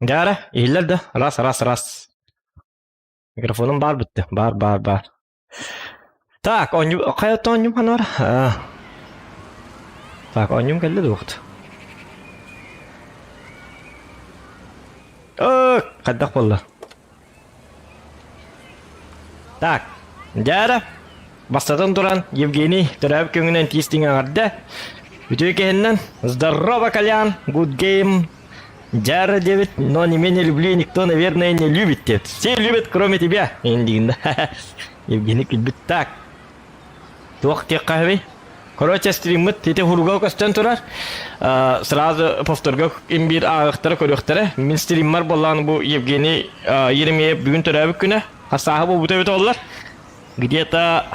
Jara, iyiler de. Ras. Mikrofonum var bitti. Var. Tak, hayat oyuncum kan var. Tak, oyuncum geldi de vakti. Kaddak valla. Так, Jara, бастатын туран Евгений Тураб көңінен тестің ағарды. Үтөй кехеннен, здорово, Колян, good game. Jara девит, но не менее люблю, никто, наверное, не любит тебя. Все любят, кроме тебя. Индигна. Евгений любит так. Тух тек кахвей. Короче, стримит, тете хуругау кастан турар. Сразу повторгау имбир ағықтары көріқтары. Мен стриммар болған бұл Евгений Еремеев бүгін Тураб күні. Асағы бұл бұта олар. Где-то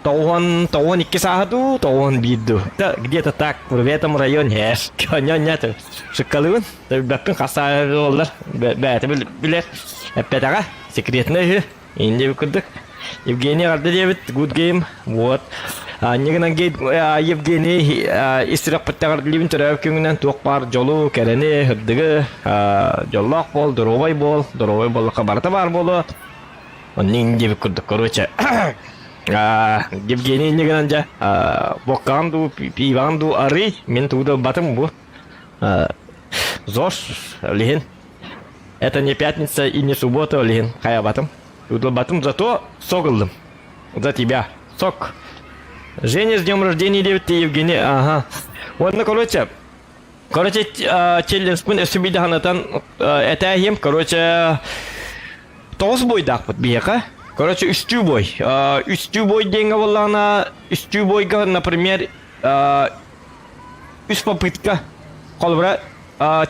Тауан икки сахаду, тауан биду. Где-то так, в этом районе. Нет, шоколад. Бәппен қасағы олар. Бәті білер. Әппетаға, секретный. Енді бүкірдік. Евгений арды дебіт, good game. Вот. Негінен кейд Евгений истирек пыттағыр ділебін түрәуіп көңінен туық бар жолу, кәрені, хүрдігі, жоллақ бол, дұровай бол, қабарты бар болу. Оның дебі күрдік, короче. Евгений негінен жа, боққанду, пиванду ары, мен туды батым бұл. ЗОЖ, лихин. Это не пятница и не суббота, лихин, қая батым. Туды батым, зато соғылдым. За тебя, сок. Женя, с днем рождения, девять, Евгений, ага. Вот, ну, короче, челлендж пын өсібейді ханатан әтәйім, короче, тоғыз бойдақ бұд бейеқа. Короче, үстүү бой деньги боллана, үстүү бойга, например, үст попытка, колбра,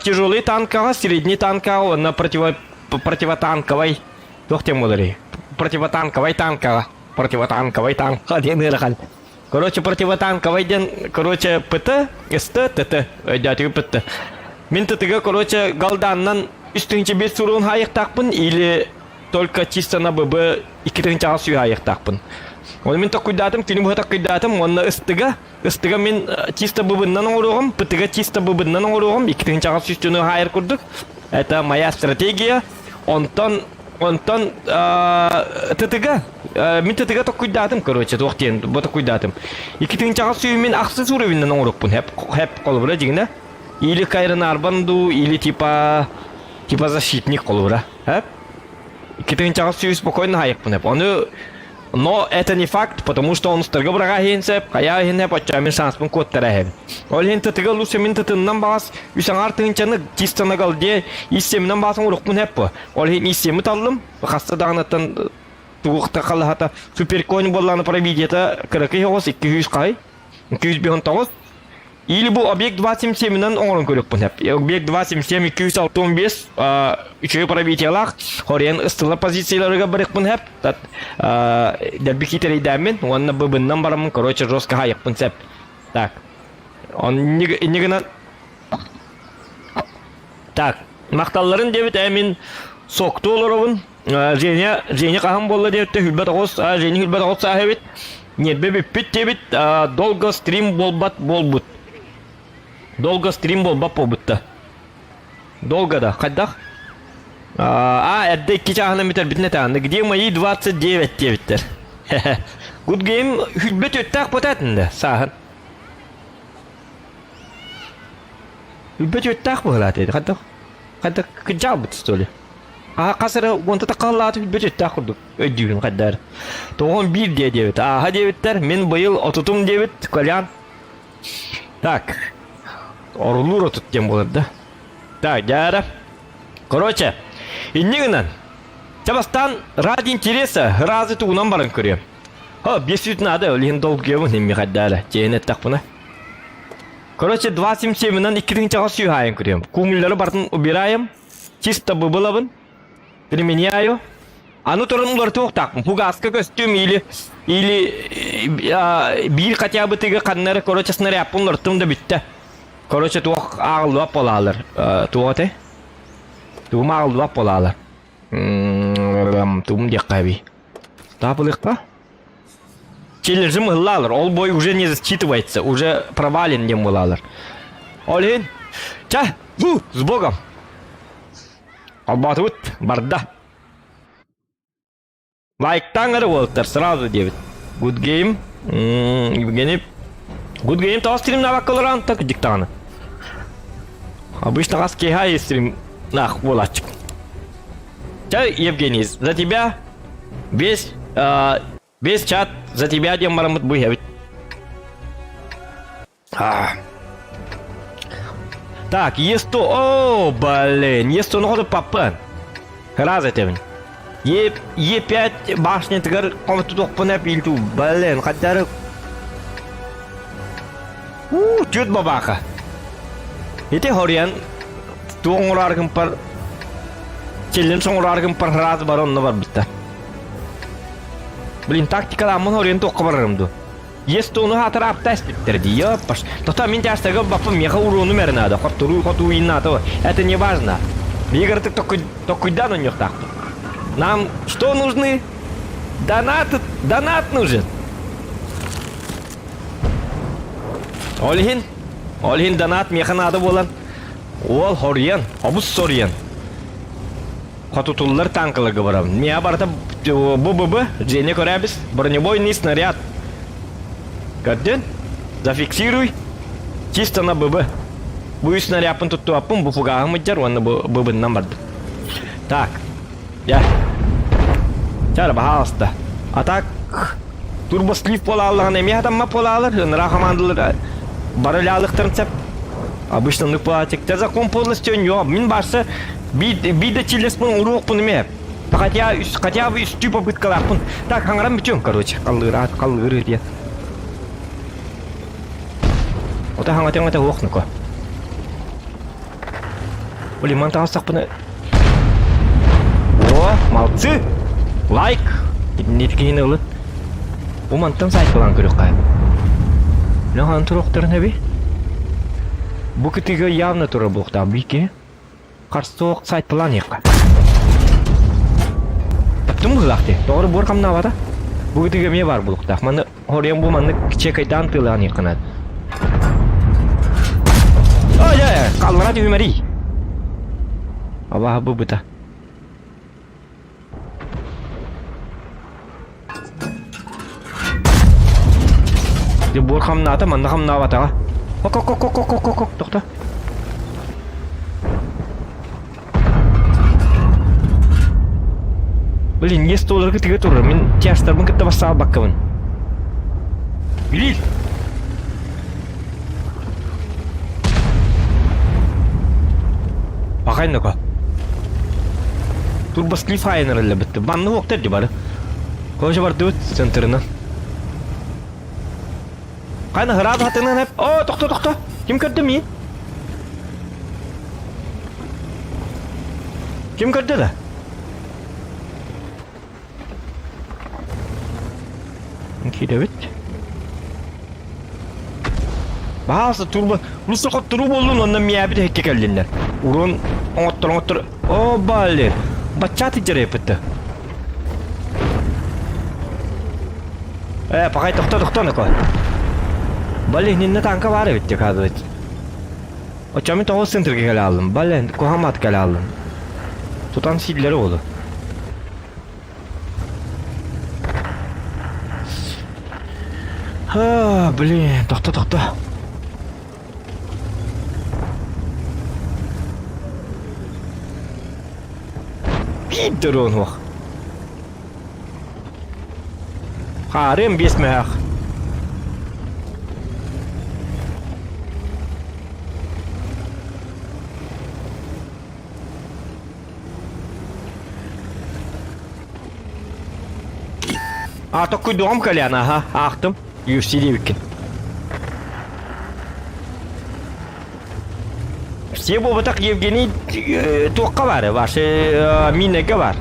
тяжелый танкага, средний танкага, на противотанковой, тохтем болары, противотанковой танкага, деньги рахал. Короче, противотанковый ден, короче, ПТ, СТ, ТТ, дятыгы ПТ. Мен ТТГ, короче, галданнан үстіңче бес сурун хайықтақпын, или только чисто на ББ иккитин чагасы хайықтақпын. Оны мен так күйдатым, фильм так күйдатым, оны ыстыга мен чисто ББннан оруғым, ПТГ чисто ББннан оруғым, иккитин чагасы үстіні хайыр күрдік. Это моя стратегия. Онтон ТТГ, мен ТТГ так күйдатым, короче, тоқтен, бұта күйдатым. Иккитин чагасы мен ақсыз уровеннен оруғпын, хеп қолыбыра жегінде. Или кайрын арбанду, или типа защитник қолыбыра, хеп? Иккитин чагасы спокойно хайықпын, но это не факт, потому что он стыргы бұрага хейінсеп, қая хейінсеп, отчамен шанспын көттері хейін. Ол хейін ТТГ лучше мен ТТНнан бағас, үсен артығынчаны чистаны қалде, иссемінен бағасын ұрықпын хеп бұ. Ол хейін иссемі талдым, қасты дағынаттан туғықта қалығата суперкоин болланы пробидета кірікі хеғыз 200 қай, 259. Или бұл объект 277-нен оңырын көрікпін хеп. Объект 277, 265, үшөй пробителақ, хорен ыстылы позицияларыға бірікпін хеп. Дәбі кетер едәмен, онына бұбыннан барамын, короче, жестко хайықпын сәп. Так. Негінен... Так. Мақталларын дебет әмін соқты оларауын. Жене қағым болды дебетті, Жене хүлбәт оғыз сағыбет. Нетбе бүппет дебет, долго стрим болбут. Долго стрим болбап болбутта. Долго да, қайдақ? Әдді 2 жағынан бітер бітіне тағында. Где мои 29 дебеттер? Good game, хүлбет өттақ бұтатында, сағын. Хүлбет өттақ бұғылаты еді, қайдақ? Қайдақ күджал бұты столі. Қасыры онты тақалаты хүлбет өттақ құрдық. Өйдігін қайдар. 91 дебет. Дебеттер, мен бұйыл отутум дебет, Колян. Так. Орулур отут дем болар да. Так, Jara. Короче, иннигінен. Чабастан ради интереса разы туғынан барын көрем. Бес үтін ады, өлген долг кемін емі қаддары. Жейін әттақ бұна. Короче, 27-нан 2-дің чаға сүй хайын көрем. Көңілдері бартын убираем. Чисто быбылабын. Применяю. Аны тұрын ұлар тоқтақпын. Фугаска костюм или бір қатя бұтығы қаннары, короче, снаряппын ұлартым да бітті. Короче, туақ ағылдуап болалар. Туғаты? Туғым ағылдуап болалар. Туғым дек қаби. Тапылық па? Челлержім ғылалар. Ол бой уже не засчитывается. Уже провален дем болалар. Олин. Ча! С Богом! Албатут, барда. Лайктан ары Уолтер, сразу 9. Good game. Евгений. Good game, то стрим на вакалоран, так диктана. Обычно раз кеха стрим на волочек. Чай, Евгений, за тебя весь чат, за тебя демарамут буявит. Так, есть то... О, блин, есть то надо папан. Раз это. Е5 башня тигр комнату топпана пилту. Блин, хотя... Чуть бабаха. Это хориан. Тунгураргам пар... Челлен сонгураргам пар раз барон на барбита. Блин, тактика да мон хориан токкабарымду. Есть то на хатар аптест тердия, паш. То там меня стага бапа меха урону мернада. Хоту инна то. Это не важно. Игорь ты только да на них так. Нам что нужны? Донат нужен. Олхин донат меха надо болан. Ол хориан, абус сориан. Хотутуллар танкаларга барам. Мия барда бу жене көрәбез. Бронебойный снаряд. Көрдün? Зафиксируй. Чисто на ББ. Бу снарядын тутту апын бу фугагы мыджар, оны ББнан барды. Так. Я. Чара бахалста. Атак. Турбослив пола алган эме адамма пола алар. Рахамандылар. Барылялыктарын сеп. Обычно ныпатик. Закон полностью не. Мин барса биде челеспын урокпын эме. Хотя бы үстү попыткаларпын. Так, хаңарам битем, короче. Калыры дия. Ота хаңатен оқныко. Блин, мантан сақпыны. О, молодцы! Лайк! Неткейін ұлы. О, мантан сайт болан көрек қайым. Наған тұрақтарын әбі? Бұл күтігі явны тұры бұлықта бейке. Қарстоқ сайт болан еққа. Таптым ғылақты. Тоғыры бұр қамна бада? Бұл күтігі ме бар бұлықта. Маны орен бұл маны кішекайдан тылған еққанады. Oh ya, kalmara di mari. Apa habu buta? Di bor kham na ta man kham na bata. Kok dokter. Блин, есть $100 ketiga turun. Min tiastar mungkin kita basah bakkawan. Bilil. Bakayın Turboslив файнерлі бітті. Банны оқтар де бары. Көші бар дөт центрінен. Қайны ғырады хатыңнан әп. О, тоқта. Кім көрді мен? Кім көрді да? Кейді бет. Бағасы турбо. Мұсы қот тұру болуын ондан мейәбі де хекке кәлдендер. Урон оңоттыр. О, балер. Бачаты жарай бітті. Пақай тоқта nøko. Балер, нені танка бары бітті қазы бет. Очамын тоғыз центрге кәлі алдым. Балер, кохамат кәлі алдым. Тұтан сидлері олы. Блин, тоқта. Gider он hoch. Harem bis mehr. Такой дом Колян, ага, ахтым. Юсидевикин. Все бы так Евгений только var, ваши мины говор.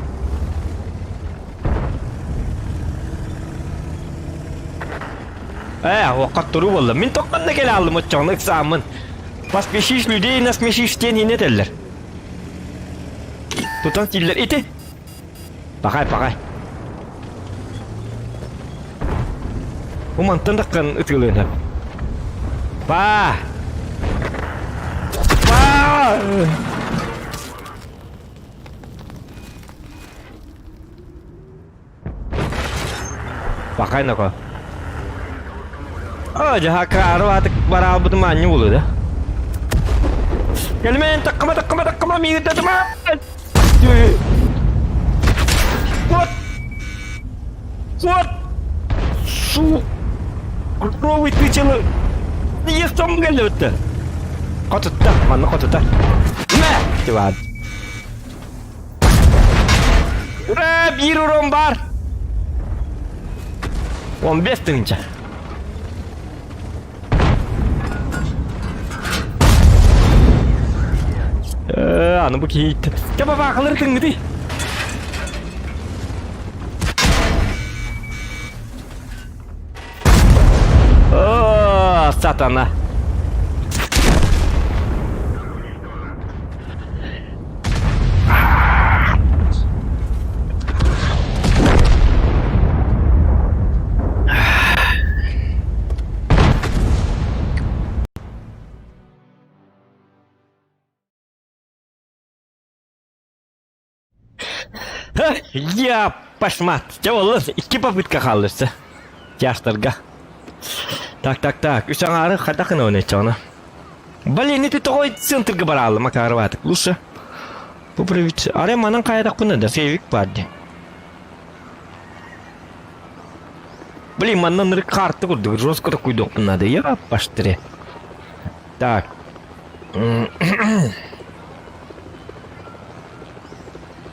Вакыт туру булды. Мин токканда келе алдым отчоң экзамен. Поспешишь людей, насмешишь тени не теллер. Тутан тиллер ите. Пахай. Уман тындыккан үтүлөнөп. Па! Bakayın Aja karo atık barabı manyu bulu da. Gelmeyin takma miydi dedim ha. What? Su. Krovit biçili. Niye son geldi? Katutta, mana katutta. Ne? Coba. Udah biru rombar. 15 tınca. Аны букейт. Кеба бакылырдың мыды? О, сатана. Я пошмат. Чего, iki попытка қалдырсы. Яштарға. Так. Үш аңары қадақын өне чоны. Блин, это такой центрға баралы, макарватық. Лучше поправить. Аре, манан қайдақ бұны да, сейвик барды. Блин, манан карты көрді. Жестко такой доп надо. Я паштыре. Так.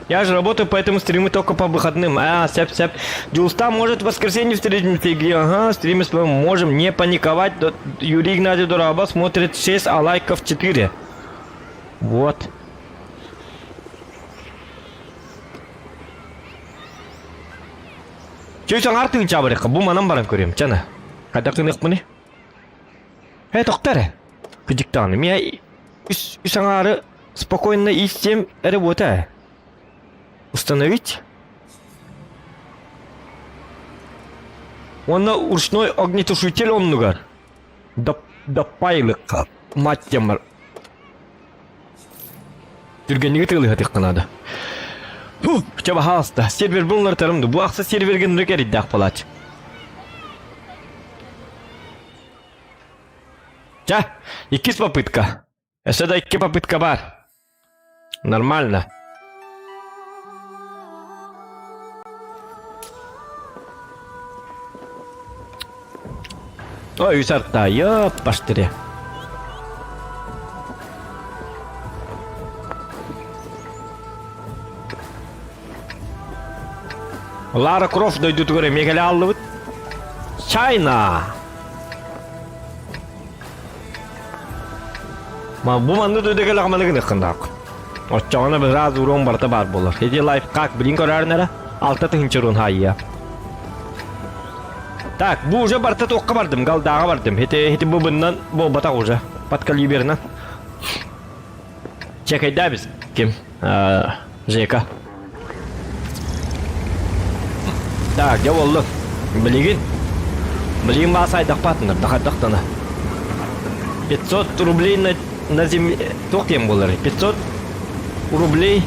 Я же работаю, поэтому стримы только по выходным. Сяп. Дюлста может в воскресенье встретить в игре. Ага, стримы с вами можем не паниковать. Юрий Игнатьев Дураба смотрит 6, а лайков 4. Вот. Чё артын чабырык? Бу манам барам көрем, чана. Кайда кынык мыны? Доктор. Кыдыктаны. Меня ары спокойно и 7 работает. Установить. Он на ручной огнетушитель он нугар. Да пайлыка. Мать темар. Түргенеге тыгылы хатык надо. Чаба хаста. Сервер булнар тарымды. Бу акса серверге нурекер иддак палач. Ча, 2 попытка. Еще да 2 попытка бар. Нормально. Ой, сарта, паштыре. Лара Крофт дойдут горе, мегали аллывыт. Чайна. Бу манды дойдегел ақмалығыныққындақ. Отчағына біз аз урон барта бар болар. Хеде лайф қақ білін көрәрінері, 6 тыңчы урон хайя. Так, бу уже барта тоққа бардым, галдаға бардым. Хете бу бұннан, бу бата уже. Подкалиберінен. Чекайда біз, кем? Жека. Так, я болдым. Білігін баса айдақ патыныр, дақаттақтана. 500 рублей на земле... Тоқем болар. 500 рублей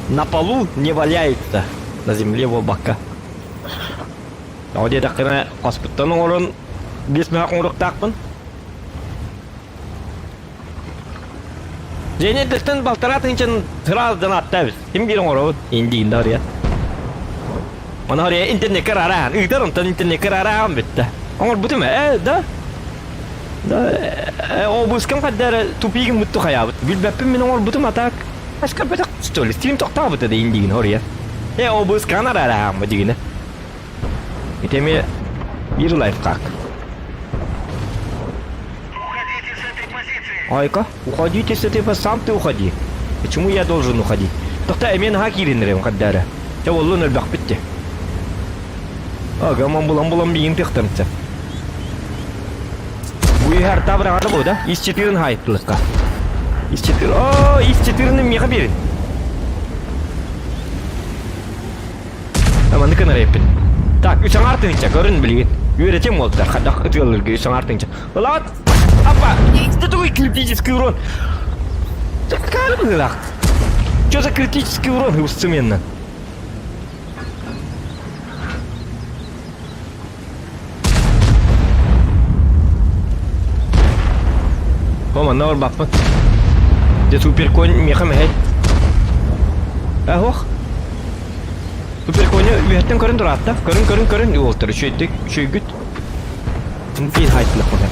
на полу не валяется. На земле в бака. Оде дақына қоспыттаның орын 5 мақын ұрықтақпын. Және дістін балтаратын үшін тұраздан аттабыз. Кім берің орын? Индейін да ория. Оны ория интернет кірараған. Үйдер ұнтан интернет кірараған бітті. Оңыр бұты ма? Да? О бұскам қаддары тупигін бұтты қаябыт. Білбәппін мен оңыр бұты ма так? Ашқар бәтақ столі. Стрим тоқтау бұты да индейін ория. О бұскан арараған бұ дегені. Итеме bir лайфхак. Уходите с этой позиции. Айка, уходите с этой позиции. Сам ты уходи. Почему я должен уходить? Тохта мен хакиринрем каддара. Я воллун элбах битти. Ага, мамбулам бигин техтамца. Bu her tabra bu da. İş çetirin hayıtlıkka. İş çetir. İş çetirinin mi haberin? Aman ne kadar yapın. Так, үсің артыңша көрін білген. Үйретем олдар, қадақ үтілерге үсің артыңша. Олат, апа, это такой критический урон. Скарбылақ. Что за критический урон, усцеменно? Mama ne var bakma. De super coin meka meh. Hoch. Super coin'u üyetten körün duratta. Körün oltur. Şöyle güt. Bir haytlı kadar.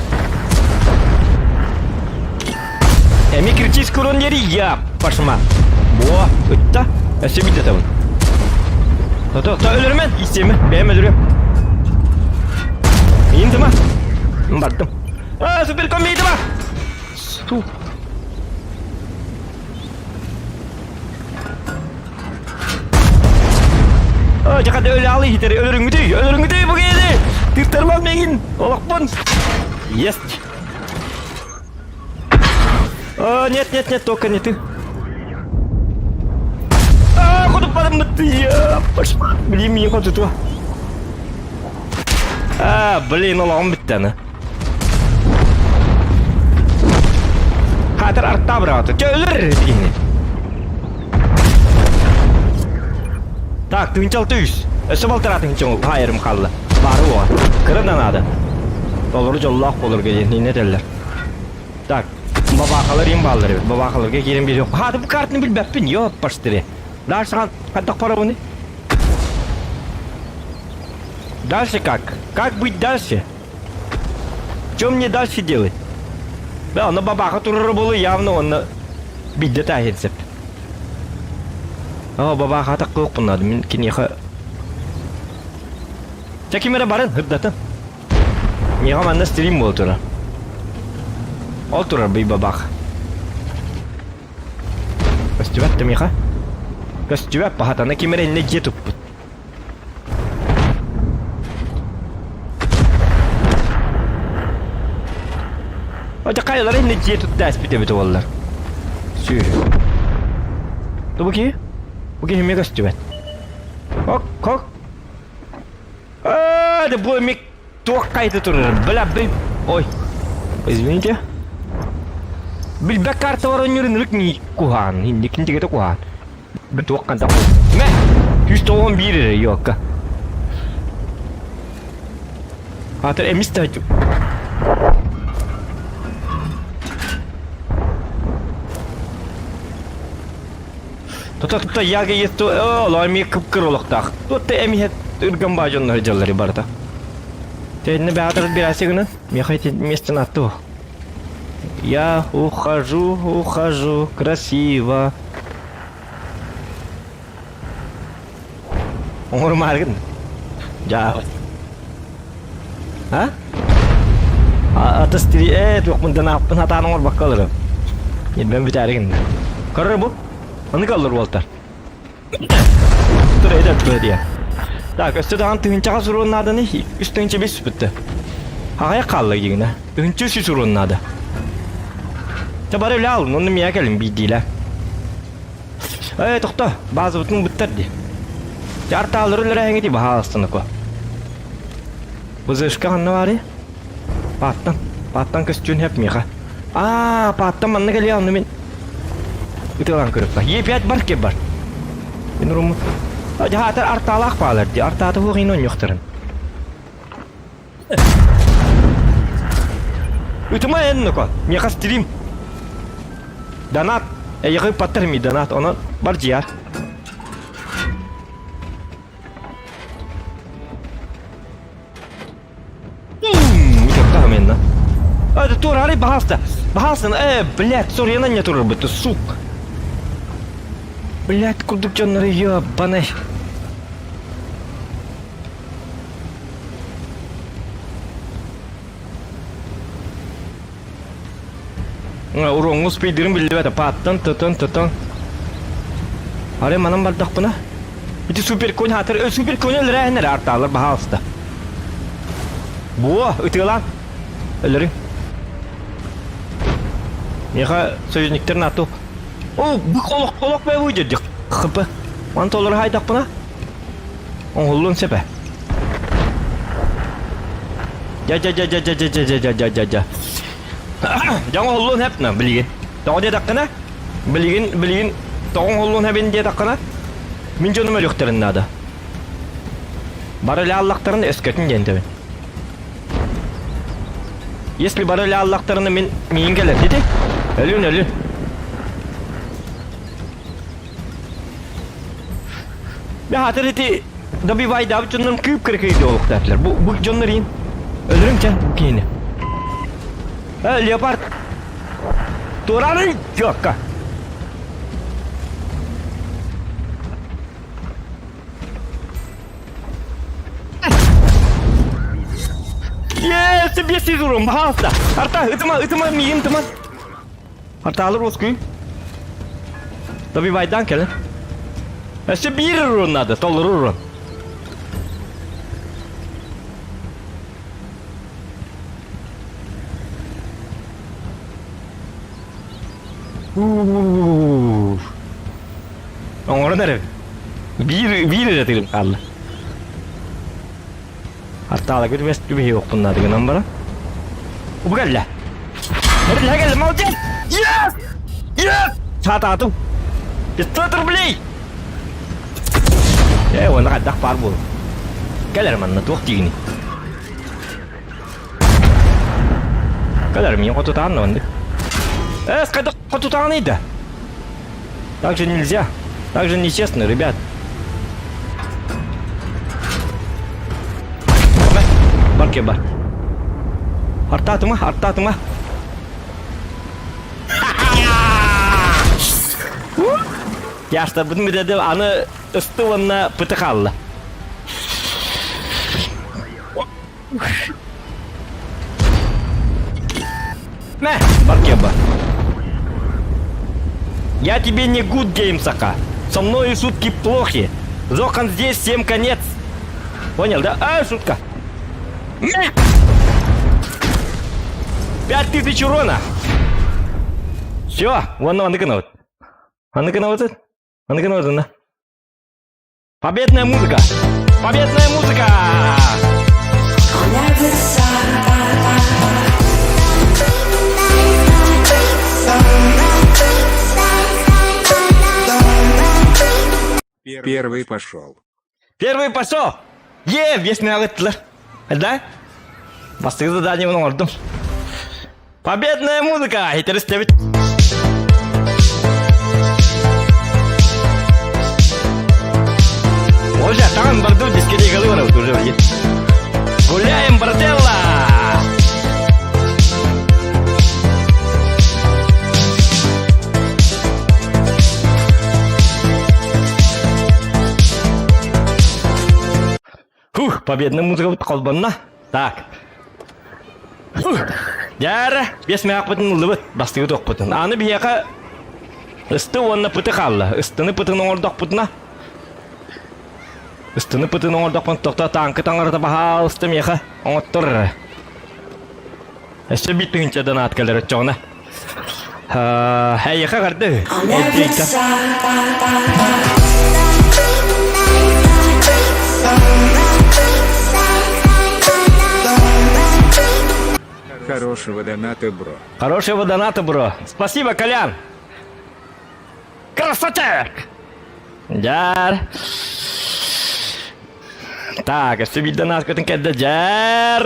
Emi kritis kurun yeri ya başıma. Boğa ötta. Esebi de tamam. Ta ölürüm ben. İsteyim mi? Ben ölürüm. İyiyim mi? Baktım. Super coin iyiydi mi? Su. Jangan öyle alih hiteri ölürün müdü bu gezi. Tirtarmam megin. Olakpun. Yes. Нет, только не ты. Куда подмыты я? Пошла. Блин, мне хоть это. Блин, Allah'ım bitti ana. Hatır artta bıraktı. Ölür diyini. Так, тыңчал түйс. Өсі балтыратың чоң хайырым қалды. Бары оға. Кырынан ады. Долыры жоллақ болыр келен. Не делер? Так, бабақалар ем балдыр. Бабақаларға керем бері жоқ. Хады бұл картını білбәппін. Йоп, баштыры. Дальше қандақ пара оны? Дальше как? Как быть дальше? Что мне дальше делать? Да, но бабақа тұрыры болу явно оны бидді тәхетсіп. Baba hatak kok pun min kini kha. Caki mera baran hırdatan. Niha manna stream boltura. Oltura bi baba. Kastivat temiha. Kastivat pahatana kimera inne jetup. Oca kayalar inne jetut despite bit wallar. Sür. Tu bu ki? Bugün mega stüvet. Kok. De bu mik tuak kaydı turur. Bela bil. Oy. Извините. Bil bek kartı var onların rükni kuhan. Hindi kinti kita kuhan. Betuak kan tak. Meh. 111 yok. Hatır emis tacı. Tuta yaga yetu olay mi kıpkırılıkta. Tuta emihet ırgın bajonlar hıcaları barda. Tenne beatır biraz günün. Мехайте место на то. Я ухожу красиво. Умur margın. Ja. Ha? Atas diri yok bunda hatan umur bakalım. Ben bicarakin. Karır bu. Onu kaldır Walter. Dur eder dia. Так, üstüden tığınçağa sorunun adı ne? Üstünce bir süpüttü. Haya kaldı yine. Tığınçı şu sorunun adı. Tabi öyle alın, onu miye gelin bildiğiyle. Tokta, bazı bütün bitirdi. Yarta alırlar hengeti baha aslında ko. Bu zırşka hanı var ya? Pattan kıstığın hep miye? Pattan bana geliyor onu min. Itu lang kırıkla. Yepyat bar ke bar. Ben rumu. Jahatar artalak palar di. Artata hu ginon yokturun. Itu mah en ko. Miya stream. Danat. Yakı patır mi danat ona bar ciar. Çok tahmin lan. Hadi tur hari bahasta. Bahasın блядь, soruyana ne turur bu suk. Блядь, кудукчонları ёбаный. Urungu speederin bildi beta pattan tutun. Are manam bardak buna. Itu super coin hatır, super coin öldürenler artalar bahasta. Bu, itu lan. Öldürün. Yaha soyuzniklerin atı. Bu kolok be bu dedik. Kıpı. Mantoları haydak buna. Hullun sepe. Ja. Jangan hullun hep na bilgin. Tahu dia tak kena? Bilgin. Tahu hullun hep dia tak kena? Mincu numara yokturun nada. Barılı Allah'ların esketin gentemi. Если барыли Allah'tarını min gelir dedi. Ölün. Bir hatır eti da bir vay davet canlarım kıyıp kırıkıydı oluk derler. Bu canları yiyin. Ölürüm can bu kiyini. Leopard. Duranı yok ha. Yes, biasa durum bahasa. Harta, itu mah miin teman. Harta alır oskuyum. Tapi baydan kelen. Bir run adı, tolur run. Orang nerede? Bir üretelim kaldı. Hatta da bir vest gibi yok bunlar da numara. Bu geldi. Nerede geldi malcım? Yes! Saat atım. Bitti beli. Ya ona kadar par bu. Gelir mana tuh ini. Gelir mi kau tu tahan nanti. Скажи, кот тут да? Так же нельзя. Так же нечестно, ребят. Бар ke бар. Арта тыма. Yaşta bunu dedi anı ıstıvanla pıtıkallı. Ne? Бар ke бар. Я тебе не good game, Сака. Со мной шутки плохи. Зохан здесь, всем конец. Понял, да? Шутка. 5000 урона. Все, вон канал. На. Победная музыка. Первый пошел. Весь меня лытлар. Да? Бастығы задание оның ордым. Победная музыка. Хитеріс дебіт. Уже там борду дискетей головы уже вроде. Гуляем, брателла! Победная музыка вот колбанна. Так. Яра, бес мяк бутын лыбыт, бастығы тоқ бутын. Аны бияқа ысты онна пыты қалла. Ыстыны пытын оңырдақ бутына. Ыстыны пытын оңырдақ бутын тоқта танкы таңырды баға ысты меха оңыттыр. Әсі битпігінші дана аткалары çoğuna. Әйеқа қарды. Хорошего доната, бро. Спасибо, Колян. Красотек! Жар. Так, если bir dana kötün kedde jar.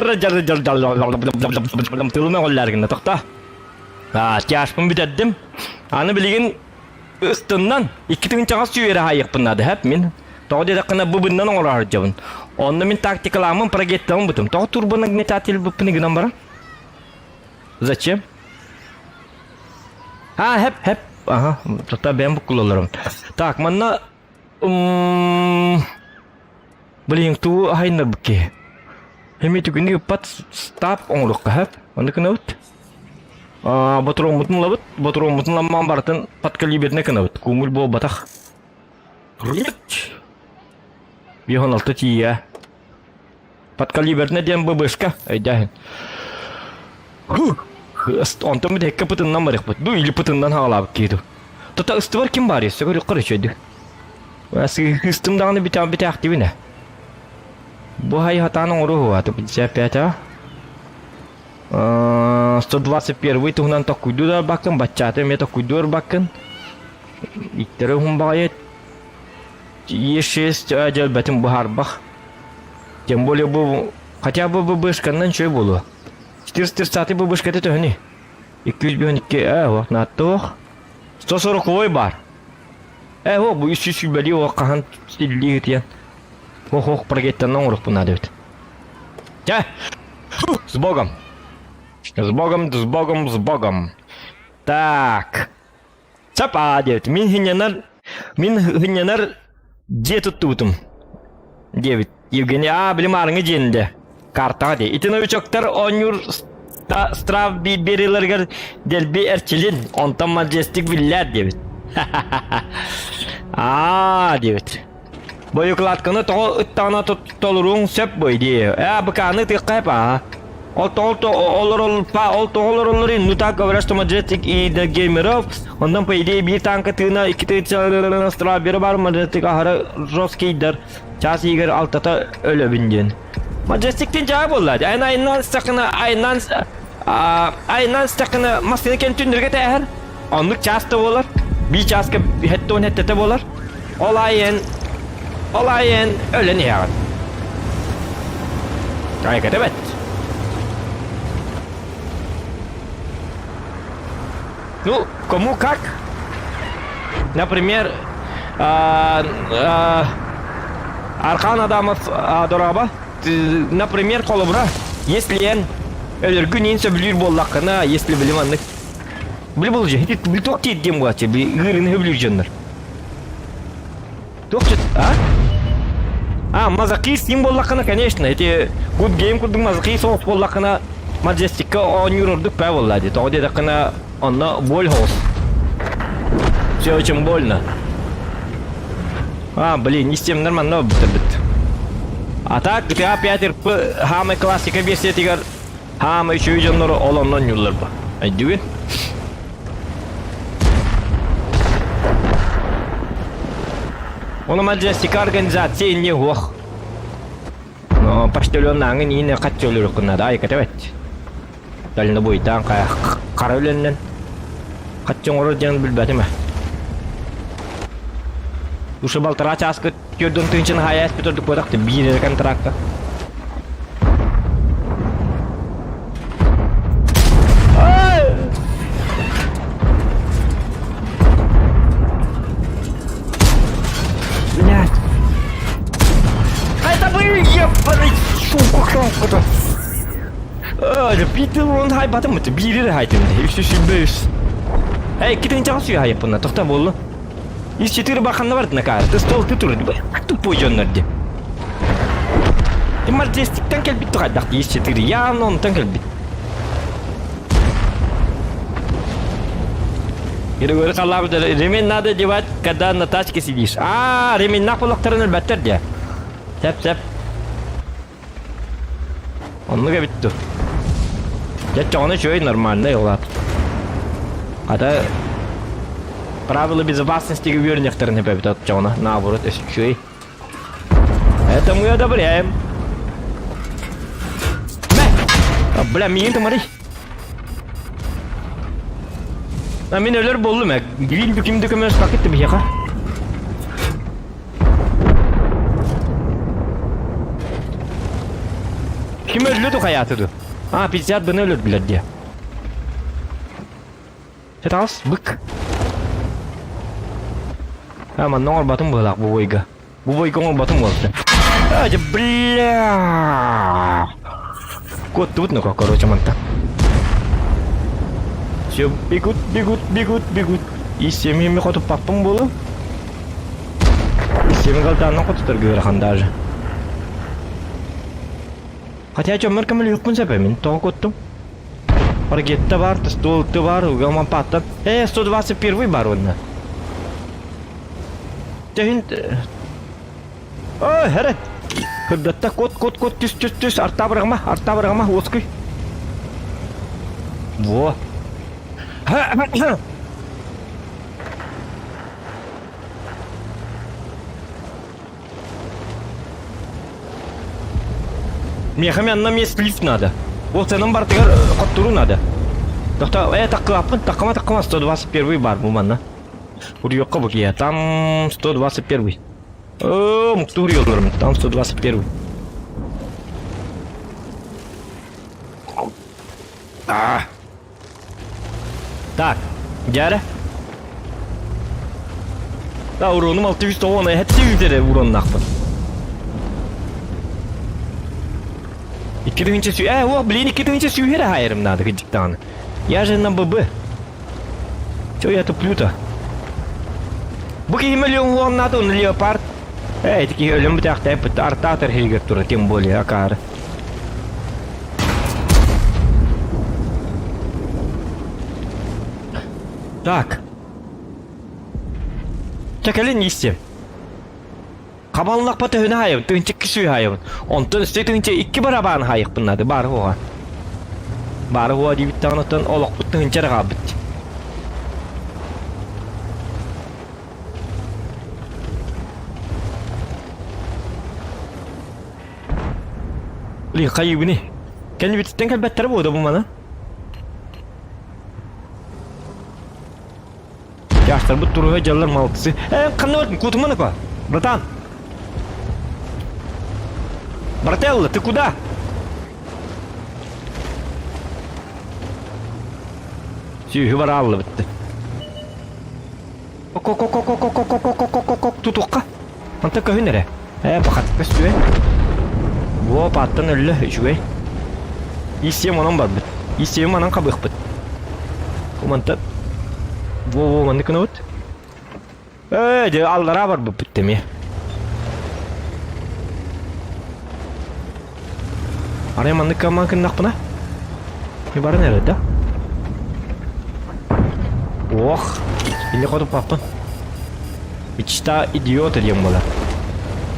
Tılına ollargın toqta. Tiyaşpın biteddim. Anı bilgin üstünden iki tığın çağız süyere hayık bunladı hep min. Toğı dedekine bu bundan orar javın. Onda min taktikalamın pragettamın butum. Toğı turbo nagnetatili bu pını gınan bara. Зачем? Hep. Ага, тогда ben bu kullanırım. Так, mana Блин, tu aynı bki. Hem itu gini pat stop ongluk hep. Onu kenut. Botrom mutun lama baratan pat kaliberne kenut. Kumul bo batak. Rich. Bihon altı tiya. Pat kaliberne diam bebeska. Aydahin. Ondan bir dakika pıtından var yapıt. Bu ili pıtından hala bakıyordu. Tata ıstı var kim var ya? Söyle karışıyordu. Masih ıstımdan bir aktivi ne? Bu hay hatanın ruhu atau siapa ya? 121 itu nanti kudur bahkan baca tu meta kudur bahkan. İktidar bayat. Yeşes acil batın buhar bah. Yang boleh bu kaca bu berskandan şey bolu. 430 bu бышкаты төхүни. 212 о, натох. 140 бар. О, bu 300 бәли о кахан стилли тия. Ох, прогеттен оңрук буна дебит. Ча. С Богом. С Богом, с Богом, с Богом. Так. Сапа дебит. Мин хинянар же туттум. 9. Евгений, билим арыңы женде. Карта де. Итиновичоктар онюр страв берилерге делби эрчилин. Онтан маджестик виллер дебит. Дебит. Боюклатканы тоғы ыттана толуруң сөп бойди. Быканы тыққайп, Ол тоғылыр нутак говорят, маджестик и да геймеров. Ондан по идее bir танка тына 2 тыйца страв бері бар. Маджестик ахары жоскейдер. Час егер алтата өлі бінден. Majestic'ten cevap oldu. Aynan stakını masını kentündürge teher. Onluk çasta olur. Bir çaska hetton hettete olur. Olayın öyle ne ya? Gayet evet. Ну, кому как? Например, Архан Адамов Дораба. Например, колобра, если он ölürgün söylür bollakına, если bilemanlık. Bile bolca, hiç bil tok diyem gaçı, bir gırını bilir canlar. Токчет, мазохист им боллакына, конечно, эти good game курдук мазохист оф боллакына Majestic'ка он юрордук пэ боллади, то дедакына онна боль хос. Все очень больно. Блин, не с тем нормально бит. А так, GTA 5 RP hamı klasika versiya tigar hamı şu canları olandan yollar bu. Aydığı. Onu Majestic organizasya ne huwa. No, почтальоннан yine kaç yollar kunada ay evet. Dalında boydan karölenden kaçın orada bilbedim. Уши балтара часка тёрдөн тынчын хаяс битөрдүк бодакты бир контрактка. Блядь. Это вы ебаный сука. Питер он хай батым мыты бири хайтым. Ишшибес. Китин часу хай япына тохта болду. Из 4 баханна бар на карте, стол ты турды. Тупой жоннарди. Ты Majestic'ten gel bitti kadar. Из 4 yan ondan gel bit. Yürü görü kalabı da remin надо девать, когда на тачке сидишь. Ремень на kulaklarını elbette diye. Sep. Onu ga bitti. Ya onu şöyle normalde yolat. Hadi правила безопасности в некоторых победят Джона, наоборот, если это мы одобряем. Бля, минь там, смотри. Мен өлөр болдум, Гвин бükümde көмөс пакетти бияка. Kim öldürdü hayatını? 50 beni öldürdüler diye. Сейчас бык. Mà nó batım bılak bu boyga. Bu boyga он batım oldu. Бля. Кот тут ну как, короче, манта. Все бегут. И семьями хоту папам было. И семья калтанын хоту торгырахан даже. Хотя чөмөр кемел юкмун себебин тоң коттум. Паркетте бар, столты бар, угаман паттап. 121 бар онда. Тегин. Ой, херет. Кырдатта кот түс арта быргама, оскуй. Во. Мехамянна мест лифт надо. Вот ценам бар тегер коттуру надо. Тохта, таккама 121 бар буманна. Урьёкка букия, там 121. Муктур ёлдырым, там 121. Так, gel. Da uronum 600 tavana hepsi yüzere uronun akmın. İki dünce suyu, o bilin iki dünce suyu her hayırım nadı gıcıktan. Yaşından baba. Çoğu yatıp pluta. Bu ki milyon won nadı onu leopard. Evet ki ölüm bir takta hep artar hilgir turu tim bolya akar. Так. Çekelin istem. Kabanlak patı hüne hayır, tünçe kişi hayır. Ondan üstte tünçe iki baraban hayır bunladı, bari hoa. Bari hoa diye bir tanıtın, olak bu tünçe rekabet. Li kayu ini. Kan bir tinggal better bu da bu mana? Yaşlar bu turu ve jallar maltısı. Kanot kutumana ko. Bratан. Брателло, ты куда? Сүйі бар аллы бітті. Тұтуққа. Анта көйін әрі. Бақатқа сүе. Во, паттан өлі жүе. Истем онан бар біт. Истем онан қабық біт. Команта. Во, манды күні біт. Де аллара бар бұл бітті ме. Araya mandık kaman kındak buna. Bir barı nerede? Oh, или ходу папа. Мечта идиота дьявола.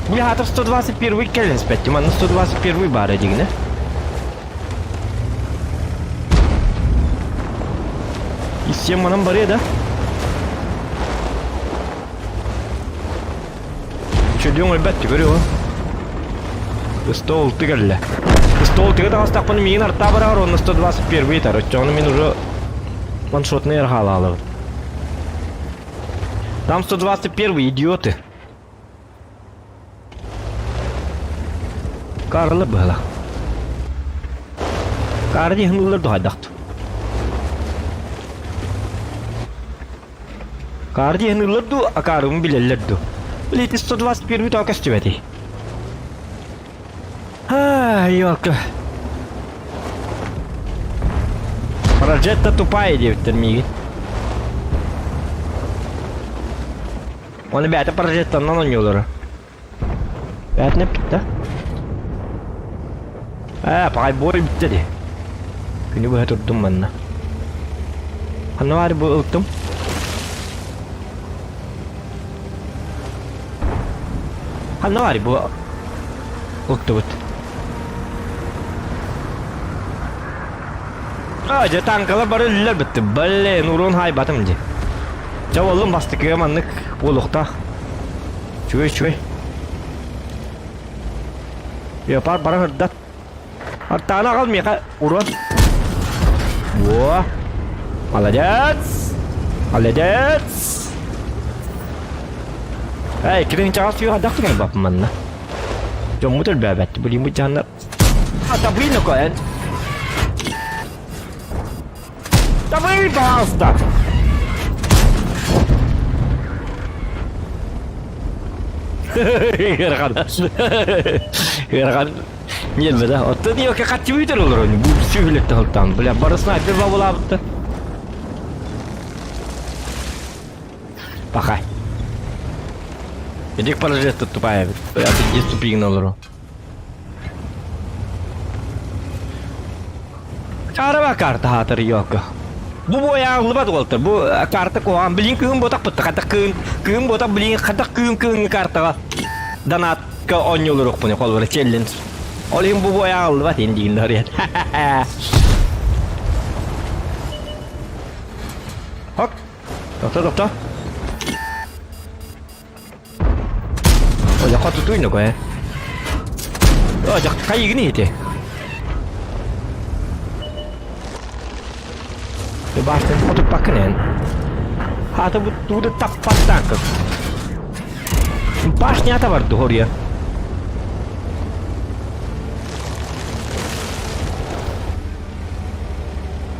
Я готов 121 келлин спять, на 121 бары дигне. И всем манам баре, да? Че делаем, ребят, говорю. Стол тыгали. Стол тыгали, а так мин арта барар, он на 121 витар. Он мин уже ваншотный архалал. Там 121 идиоты. Карлы было. Карди хнулар дохадахт. Карди хнулар ду, а карум билелер ду. Лети 121 только стюэти. Ёлка. Прожетта тупая девочка, миги. Он бята прожетта, но не улора. Бят не питта. Пай бой битти. Күнү бу турдум манна. Анвар бу уктум. Анвар бу уктубут. Aja tangkala barı lüller bitti. Balle nurun hay batım diye. Çavalım bastık yamanlık olukta. Çüy. Yapar bara hırdat. Artağına kalmıyor ka. Urun. Во. Молодец. Молодец. Kirin çağız suyu hadak tukan bapım manna. Jom mutul bebet. Buli mu canlar. Ata buli no koyan. Давай, пожалуйста! Герхан. Нет, беда. Вот ты ее как твиттер olur onu. Bu sühlet haltan. Bля, barı sniper var bulabıttı. Bakay. Иди положи тут тупая. Я тут не ступи на лору. Araba kartı hatırı yok. Bu boyalıbat oldu. Bu kartı koyan bilin köyün botak pıttı. Hatta köyün botak bilin hatta köyün kartı. Danat ke on yoluruk bunu kol böyle challenge. Olayım bu boyalıbat indiğin oraya. Hop. Doktor. Oya kau tutuin aku ya. Oh, jak kayak gini deh. Basta foto pakken. Hata bu da tapat takıp. Paşnyata vardı oraya.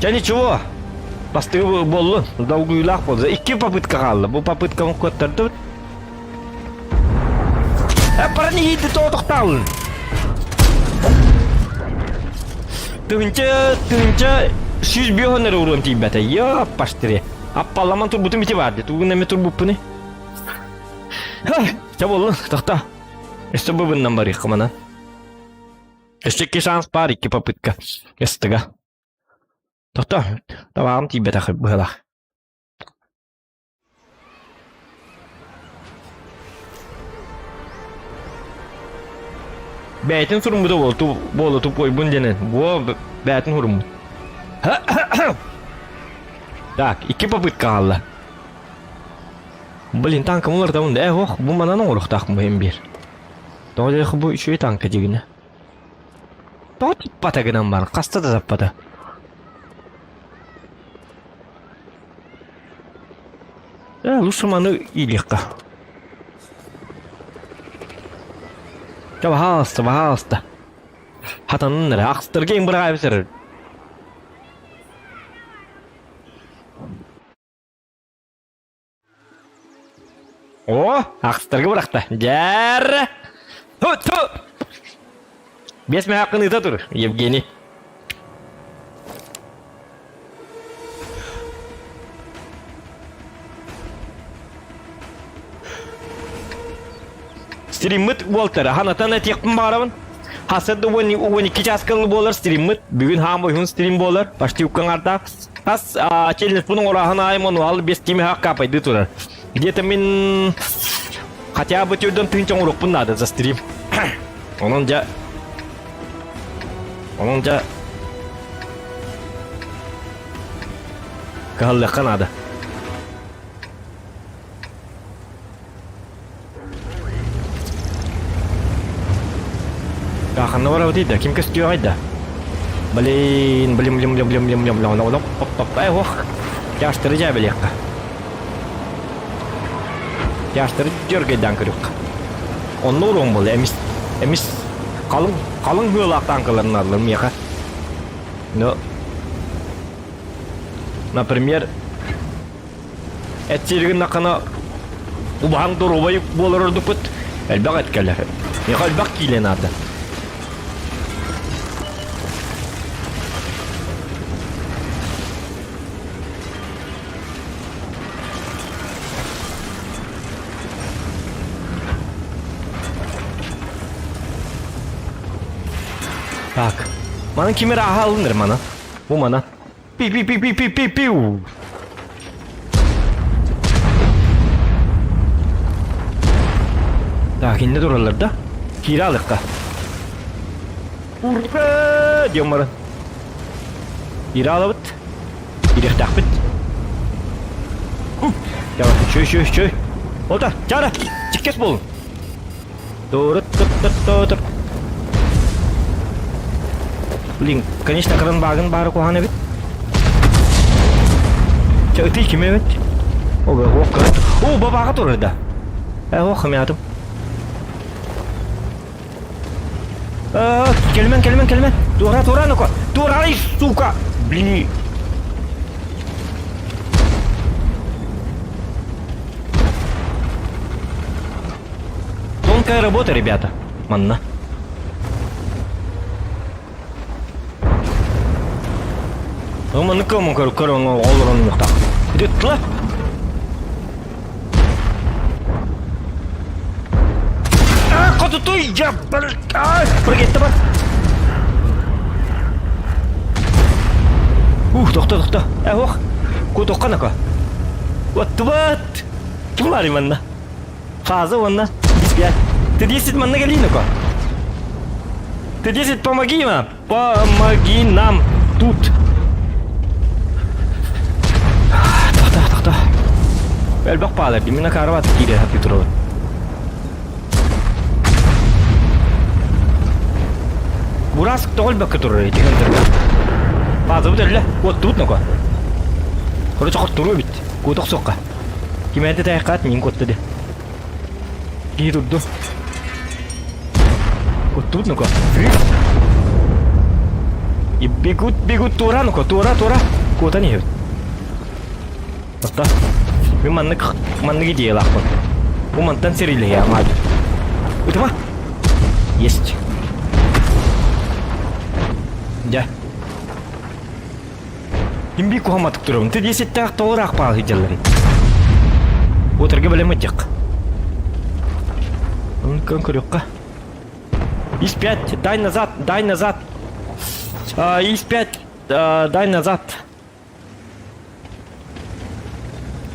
Ja ничего. Бастығы болу. Долгуйлақ болды. 2 попытка қалды. Бұл попыткамы көттірді. Пара не еді тоқталын. Тыңча 100 бионер урон тейбәті. Я паштыре. Аппаламан турбутын бите барды. Туғын әме турбупыны. Ча болу. Тоқта. Өсті бұбыннан бар иқымана. Өсті 2 шанс бар 2 попытка. Өстіға. Тоқта. Тавағым тейбәті қып бұғылақ. Бәйтін сұрымбыды болу тупой бұнденен. Бұ бәйтін сұрымбыды. Так, 2 попытка қалды. Блин, танкым олар да мұнда. Оқ, бұл мананы орықтақ мұхем бер. Тоғылығы бұл 3 танка дегіні. Тоғыт патагынан бар, қаста да заппата. Лучше маны илиққа. Пожалуйста. Хатанын нәрі, ақстырға ең бір ғайбысыр. О, ақстырға бірақта. Жәрі. Ту. 5 мен хақын ұта тұр, Евгений. Стриммыт Уолтер, ханатан әтеқпін барабын. Хасырды 12 жасқылы болар стриммыт. Бүгін хам бойын стрим болар. Пашти үккен артақ. Хас челлендж бұның орағын аймын ол 5 теме хақ қапайды тұрар. Где-то мен хотя бы түрден тыңчан ұрықпын надо за стрим. Onun ja kahallaqan ada. Kahana wala tidak kim kestio ada. Блин. Ох. Яштыр жа білеққа. Яштыр жөргейден көрік. Онны ұрын бұл, әміс қалың ғылақ танкаларын алырым еқа. Но, например, әтсерігін нақына ұбаң тұр ұбай болыр ұрды пұт, әлбәқ әткәлер. Еқа әлбәқ кейлен ады. Так, mana kimi raha alınır mana. Bu mana. Piu. Tak, indi duralarda. Kiralıkka. Urra diyorum bana. Kiralıbıt. Girek takbit. Yavaş, şöy. Oldu, çağır. Çıkkes bolun. Dur. Блин, конечно, кранбагын бары куған әбет. Өтей кем әбет? О, бабаға тұр әді. Оқым ятым. Келмен. Тура, ну-ка. Тура, сука. Блин. Тонкая работа, ребята. Манна. Ama ne kadar karın olur nokta. Dikkat. Kutu ya. Pergi tepat. Doktor. Wah. Kutu kan aku. What? Kemari mana? Fazla mana? Biar. Tadi sit mana kali ni kau? Tadi sit помоги нам тут. Әлбәқ бағалар, демена қарабаты кейдер хапи тұрады. Бурасық тоғыл бәккі тұрыр етеген тұрға. Базы бұд әлі, от тұғыт нөкі. Құры чоқыт тұру біт, көтіқ соққа. Кеменді таяққат мен көтті де. Кей тұрды. Көт тұғыт нөкі. Бегут, тура, ну-ка, тура. Куда не бит? Оста. Мен маннык идея лахпын. У мантан серили я, мать. Утыма? Есть. Да. Имби кухаматык турым. Ты 10-тақ тоғырақ пағы хиджалары. Отырғы білем өтек. Көн көрекқа. Из-5, дай назад. Из-5, дай назад.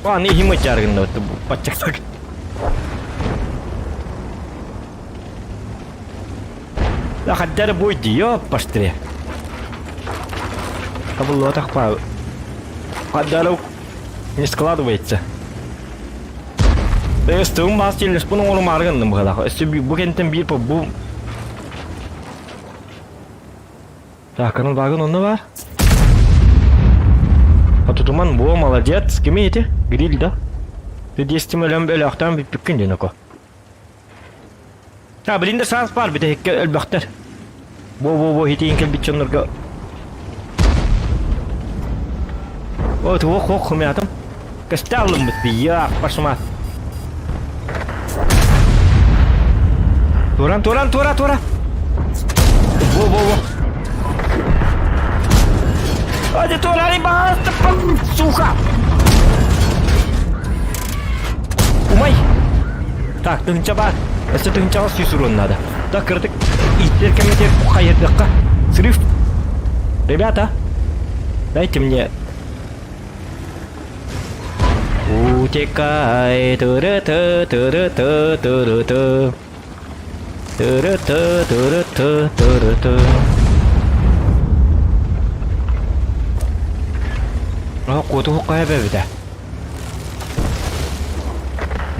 Не химать жаргында өтті, батчақсақ. Хаддары бойды, ёп, паштыре. Кабылы отақ па. Хаддары не складывается. Өстігім бас келес, бұның олым арғындым бұғалақ. Өсті бұкенттен бір по бұм. Канал багын оны бар. Тутуман бо молодец, кеме эти? Гриль, да? Ты 10 миллион бөлі ақтан біппіккен ден око. Білінде саңыз бар біті хекке өлбақтар. Бо, хетейін кел бітчен нұрға. Оқ, құме атым. Касталым бітті, яқ, башымат. Туран. Бо. Hadi Torani bastı, сука! Умай! Так, тыңча бар. Өсі тыңчаға сүйсіруін надо. Так, кірдік. Иттер кәметер қайырдыққа. Срыв. Ребята, дайте мне. Утекай, Коты хукая бәбіде.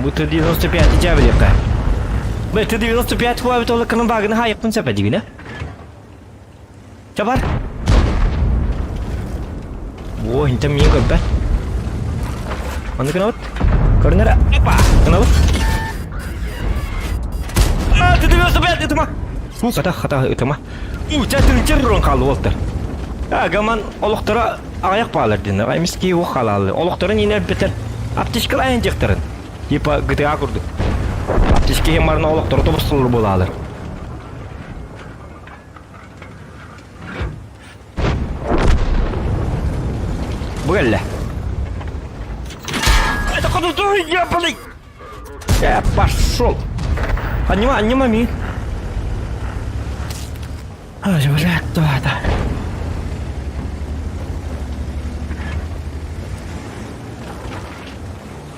Бұл Т-95 жабылеқа. Бұл Т-95 хуа бет олы кының бағыны хайықпын сәпә дегіне. Жабар. О, интем мен көп бәт. Аны кына бұд. Көрінері. Опа, кына бұд. Т-95 ұтыма. Қата ұтыма. Жатын жеррон қалы олтыр. Гаман олықтыра аяқ bağlar dinle. Miski o halalı. Olukların yine biter. Aptişkil ayın jektirin. Типа GTA kurdu. Aptişki hemarına olukları topusulur bolalar. Bu gelle. Это куда-то ебаный. Я пошел. Анима ми. Блядь, да.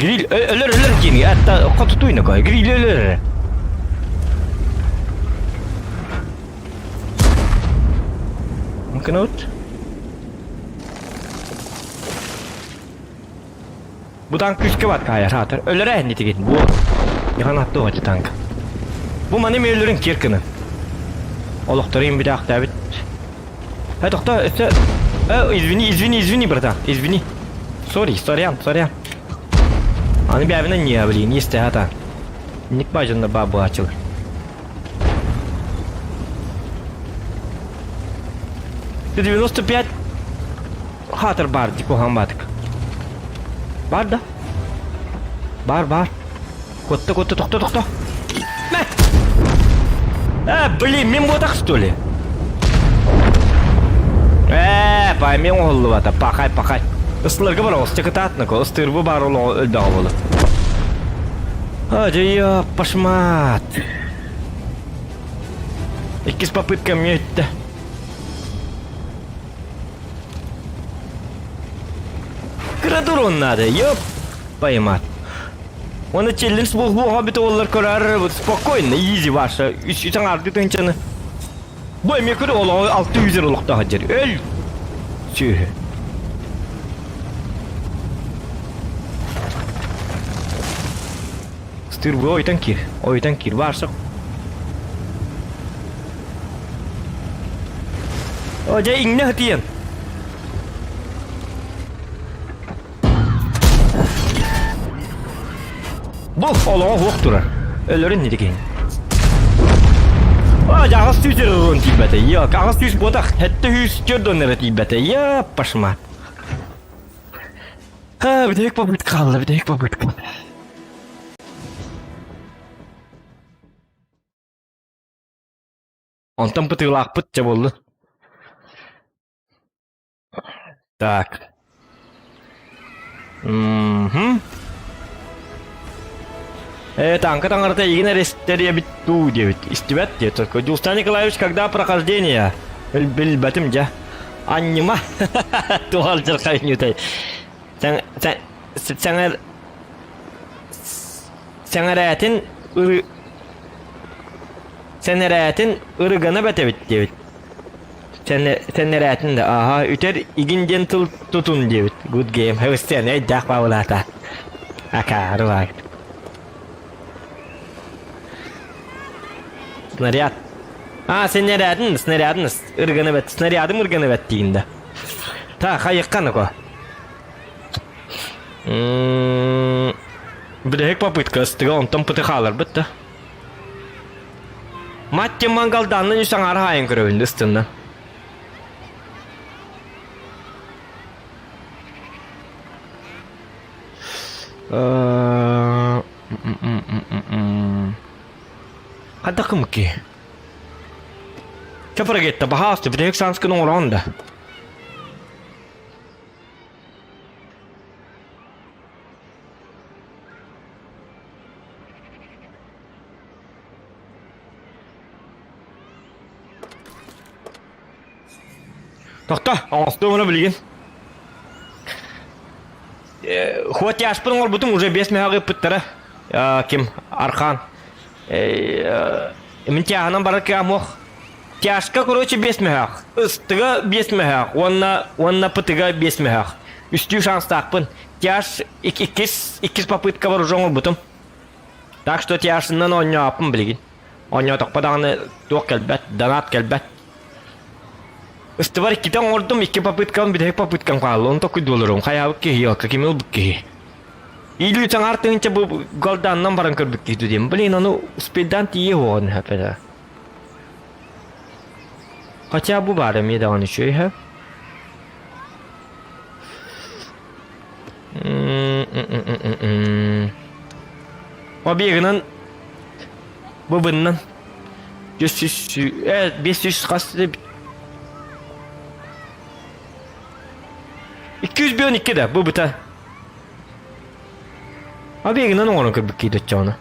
Grill ölür gini hatta katutuyna koy grill ölür. Mümkün ot. Bu tank küçük var kaya rahat. Ölür neti git bu. Yakan attı o tank. Bu benim ölürün kirkini. Olukturayım bir dakika David. Ha doktor извини братан. Извини. Сорян. Они бявина не блин, есть это. Не бажано бабу ачыл. Ты 95 хатер бар, типа хамбатик. Бар да? Бар. Котта, тохто. Блин, мен ботақ что ли? Поймен олы бата, пақай. Ысыларға бар осы текітатына ко, ыстырбы бар олы өлдағы болы. Жайя, пашмат. 2 попытка мне өтті. Крадурон надо, ёп, поймат. Оны челлендж бұл беті олар көрар, спокойно, изи ваша. Үсің арды тыңчаны. Бой мекірі олы 600 ұлықтаға жер. Öl. Сүйі. Стыр bu oydan kir varsa. Oca inne hatiyen. Bu olağa hoq durar. Ölürün ne degen. Ağız tüysür ırın tibete. Yok, ağız tüys bodak. Hatta hüs gördönlere tibete. Ya paşma. Ha, bir tek babıt kaldı, bir tek babıt kaldı. Ondan pıtığılak pıtça oldu. Так. Танка там игна рестерия биту девять. Истебет где только. Дюстан Николаевич, когда прохождение? Бельбатым джа. Анима. Туал джархайнютай. Сәңәрәтен Сәңәрәтен ырыганы бәтәбит девит. Сәңәрәтен да. Ага, үтер игинден тутун девит. Good game. Хәвестен, дақ баулата. Ака, руак. Снаряд. Снарядын. Ырганы бәт. Снарядым ырганы бәт дейінді. Та, қайыққаны ко. Бірек попытка ыстыға, онтан пытықалар бітті. Маттен мангалданның үсің архайын көрөвінді ыстынды. Қадда кім ке? Чапыра кетті, бағасты, бірек санскының оранды. Тоқта, аңысты оны білген. Хват яшпын ол бұтым уже 5 меға ғып Кем? Архан. Мен тяғынан бары кәмоқ. Тяжка, короче, 5 меға. Ыстыға 5 меға. Онна пытыға 5 меға. Үсті шанс тақпын. Тяж 2 попытка бар уже ол бұтым. Так что тяжынан оңа апын білген. Оңа тоқпадағаны тоқ кәлбәт, донат кәлбәт. Ыстыбар китан ордum 2 попыткам, bir tek попыткам kaldı. Onu toku dolurum. Hayabık ki yok, kimil buk ki. İlü sen artınca bu goldandan barın kırbık ki diyeyim. Блин, onu uspeldan diye on hepede. Хотя bu bari mi devam ediyor hep. O birinin bu bunun 500 kastı 212 de bu biter. Abi yine ne olur ki bir kedi çana.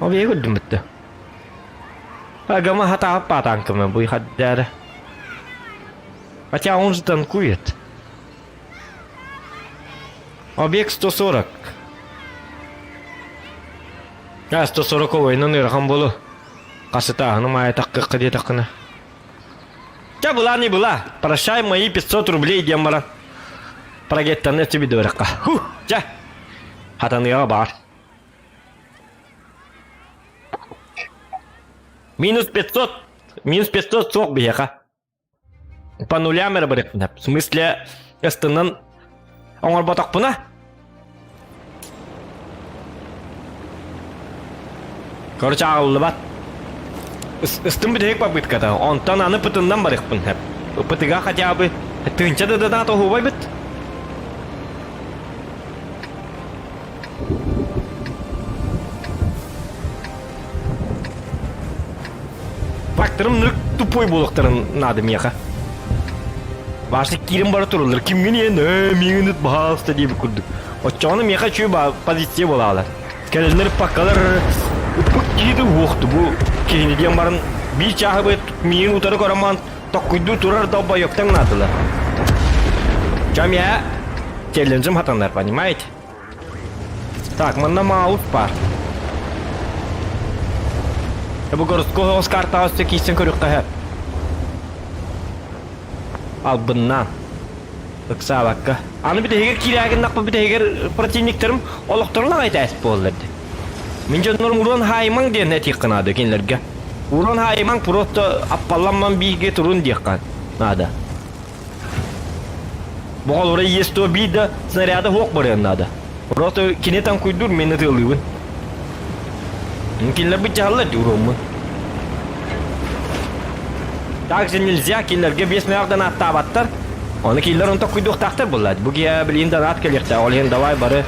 Abi yine gördüm bitti. Agama hata apa tangkeme bu haddere. Хотя он же танкует. Объект 140. 140 ойнын ырхан болу. Қасыта, мая таққы қыде таққына. Ча была не была. Прощай мои 500 рублей, дембара. Прогеттаны тебе дөрәкка. Ху, ча. Хатаныга бар. Минус 500 соқ бияқа. По нулям әрбірі. В смысле, әстіннен оңар батақ бұна? Короче, ағылы бат. Üstün bir tek babıt kata. Ondan anı pıtından barık bun hep. Pıtıga хотя бы. Tınca da da tohu bay bit. Baktırım nırk tupoi buluqtırın nadım yaqa. Başlık kirim barı turulur. Kim gini ne minut bahasta diye bir kurduk. O çoğunum yaqa çöy pozisiya bolalar. Kelenler pakkalar. Gidi oqtu bu. Kini diyen barın bir çahı bit miyin utarı koraman tokuydu turar da yoktan nadılar. Cam ya. Челленджим хатанlar, понимаете? Так, мына маус бар. Bu городского карта өсті кейсен көрік қағып. Ал бұннан. Үкса баққа. Аны біде егер кирәгін нақпы біде егер противниктерім олықтырылан айта әсіп болырды. Мен жөнлерім уран хайман дейін әтек қынады кенлерге. Уран хайман просто аппаланман бейге тұрын дейқан. Нада. Бұғал орай есто бейді снаряды хоқ барыян нада. Просто кенетан күйдір мені тылығын. Mungkin lebih jalan di rumah. Также нельзя киллерге 5 мягдан аттабаттар. Оны киллер он такой духтактар булат. Бугия билин донат келекта. Олен давай бары.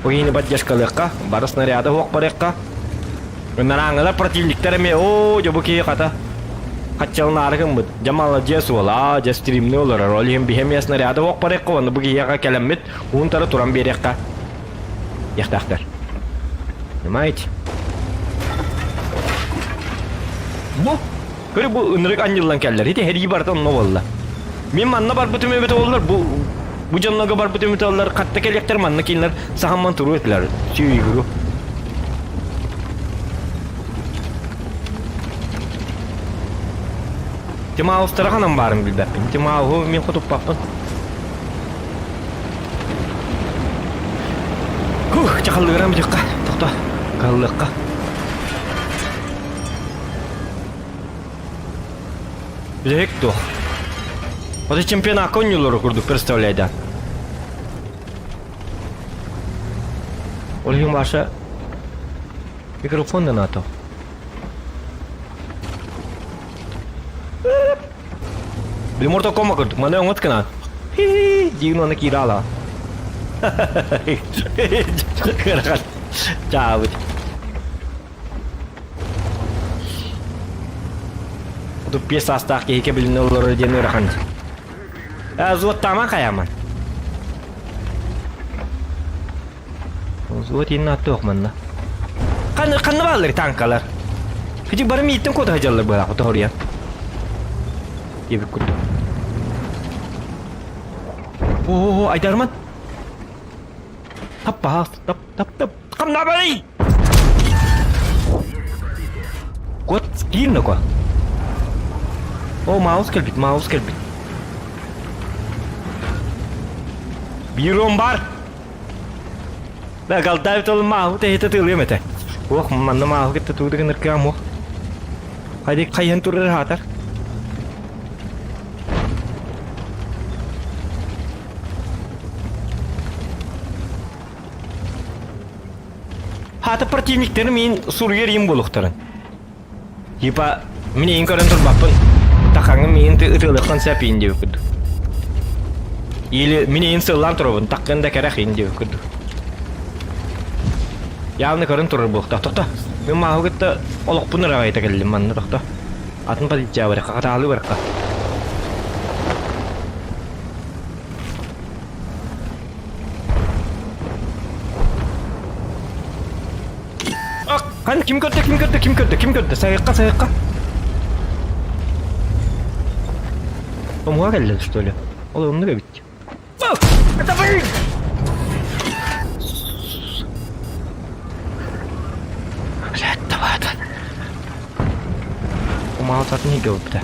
Бугини поддержкалыкка, бары снаряды хок барыкка. Нараңылар противниктер о, жобуки ката. Качалны арыгын бит. Жамал жесула, жестримни олар. Олен бихем снаряды хок барыкка. Оны бугияга келеммит. Унтары туран берекка. Яхтактар. Понимаете? Bu böyle bu ınırık anjıllan keller. Hiti heri bardan no valla. Min manna bar bu tümü olur bu canlıga bar bu tümü olur. Katta kelekler manna kinler sahamman turu etler. Süyügü. Tima ustara hanım barım bilbep. Tima o min kutup papın. Çakallıgram jokka. Toxta. Kallıqqa. Кто? Вот и чемпионат конюлору курду представляет. Ольгин ваша микрофон на то. Биморто кома курду, мане он откана. Дивно на кирала. Чао. Тут пьеса остатки и кабель на родине рахан. Зот там акаяман. Зот инна тохманна. Kan баллар танкалар. Хити барми иттен код хажаллар бара хотория. Ебик куд. О, айдарман. Таппа, тап. Камна бай. Код скинно ко. О, маус келбит. Биром бар. Да галтай тол мау те хета тылым эте. Ох, манна мау кетте тудыгын ыркам ох. Хайди кайын турыр хатар. Хата противниктер мен сургер ем болуктарын. Типа мен көрөн турбаппын. Такаңы мен ытылыккан сапин деп күдү. Или мен сыллан турбун, такканда керек ин деп күдү. Явны көрөн турur болукта. Токто. Мен мага кетти олокпун рагайта келдим манна токто. Атын полиция бар, каталы бар. Хан ким көрдү? Саякка. Помогали, что ли? Он умный ведь. Это вы! Блядь, давай. Умалт от них говорит.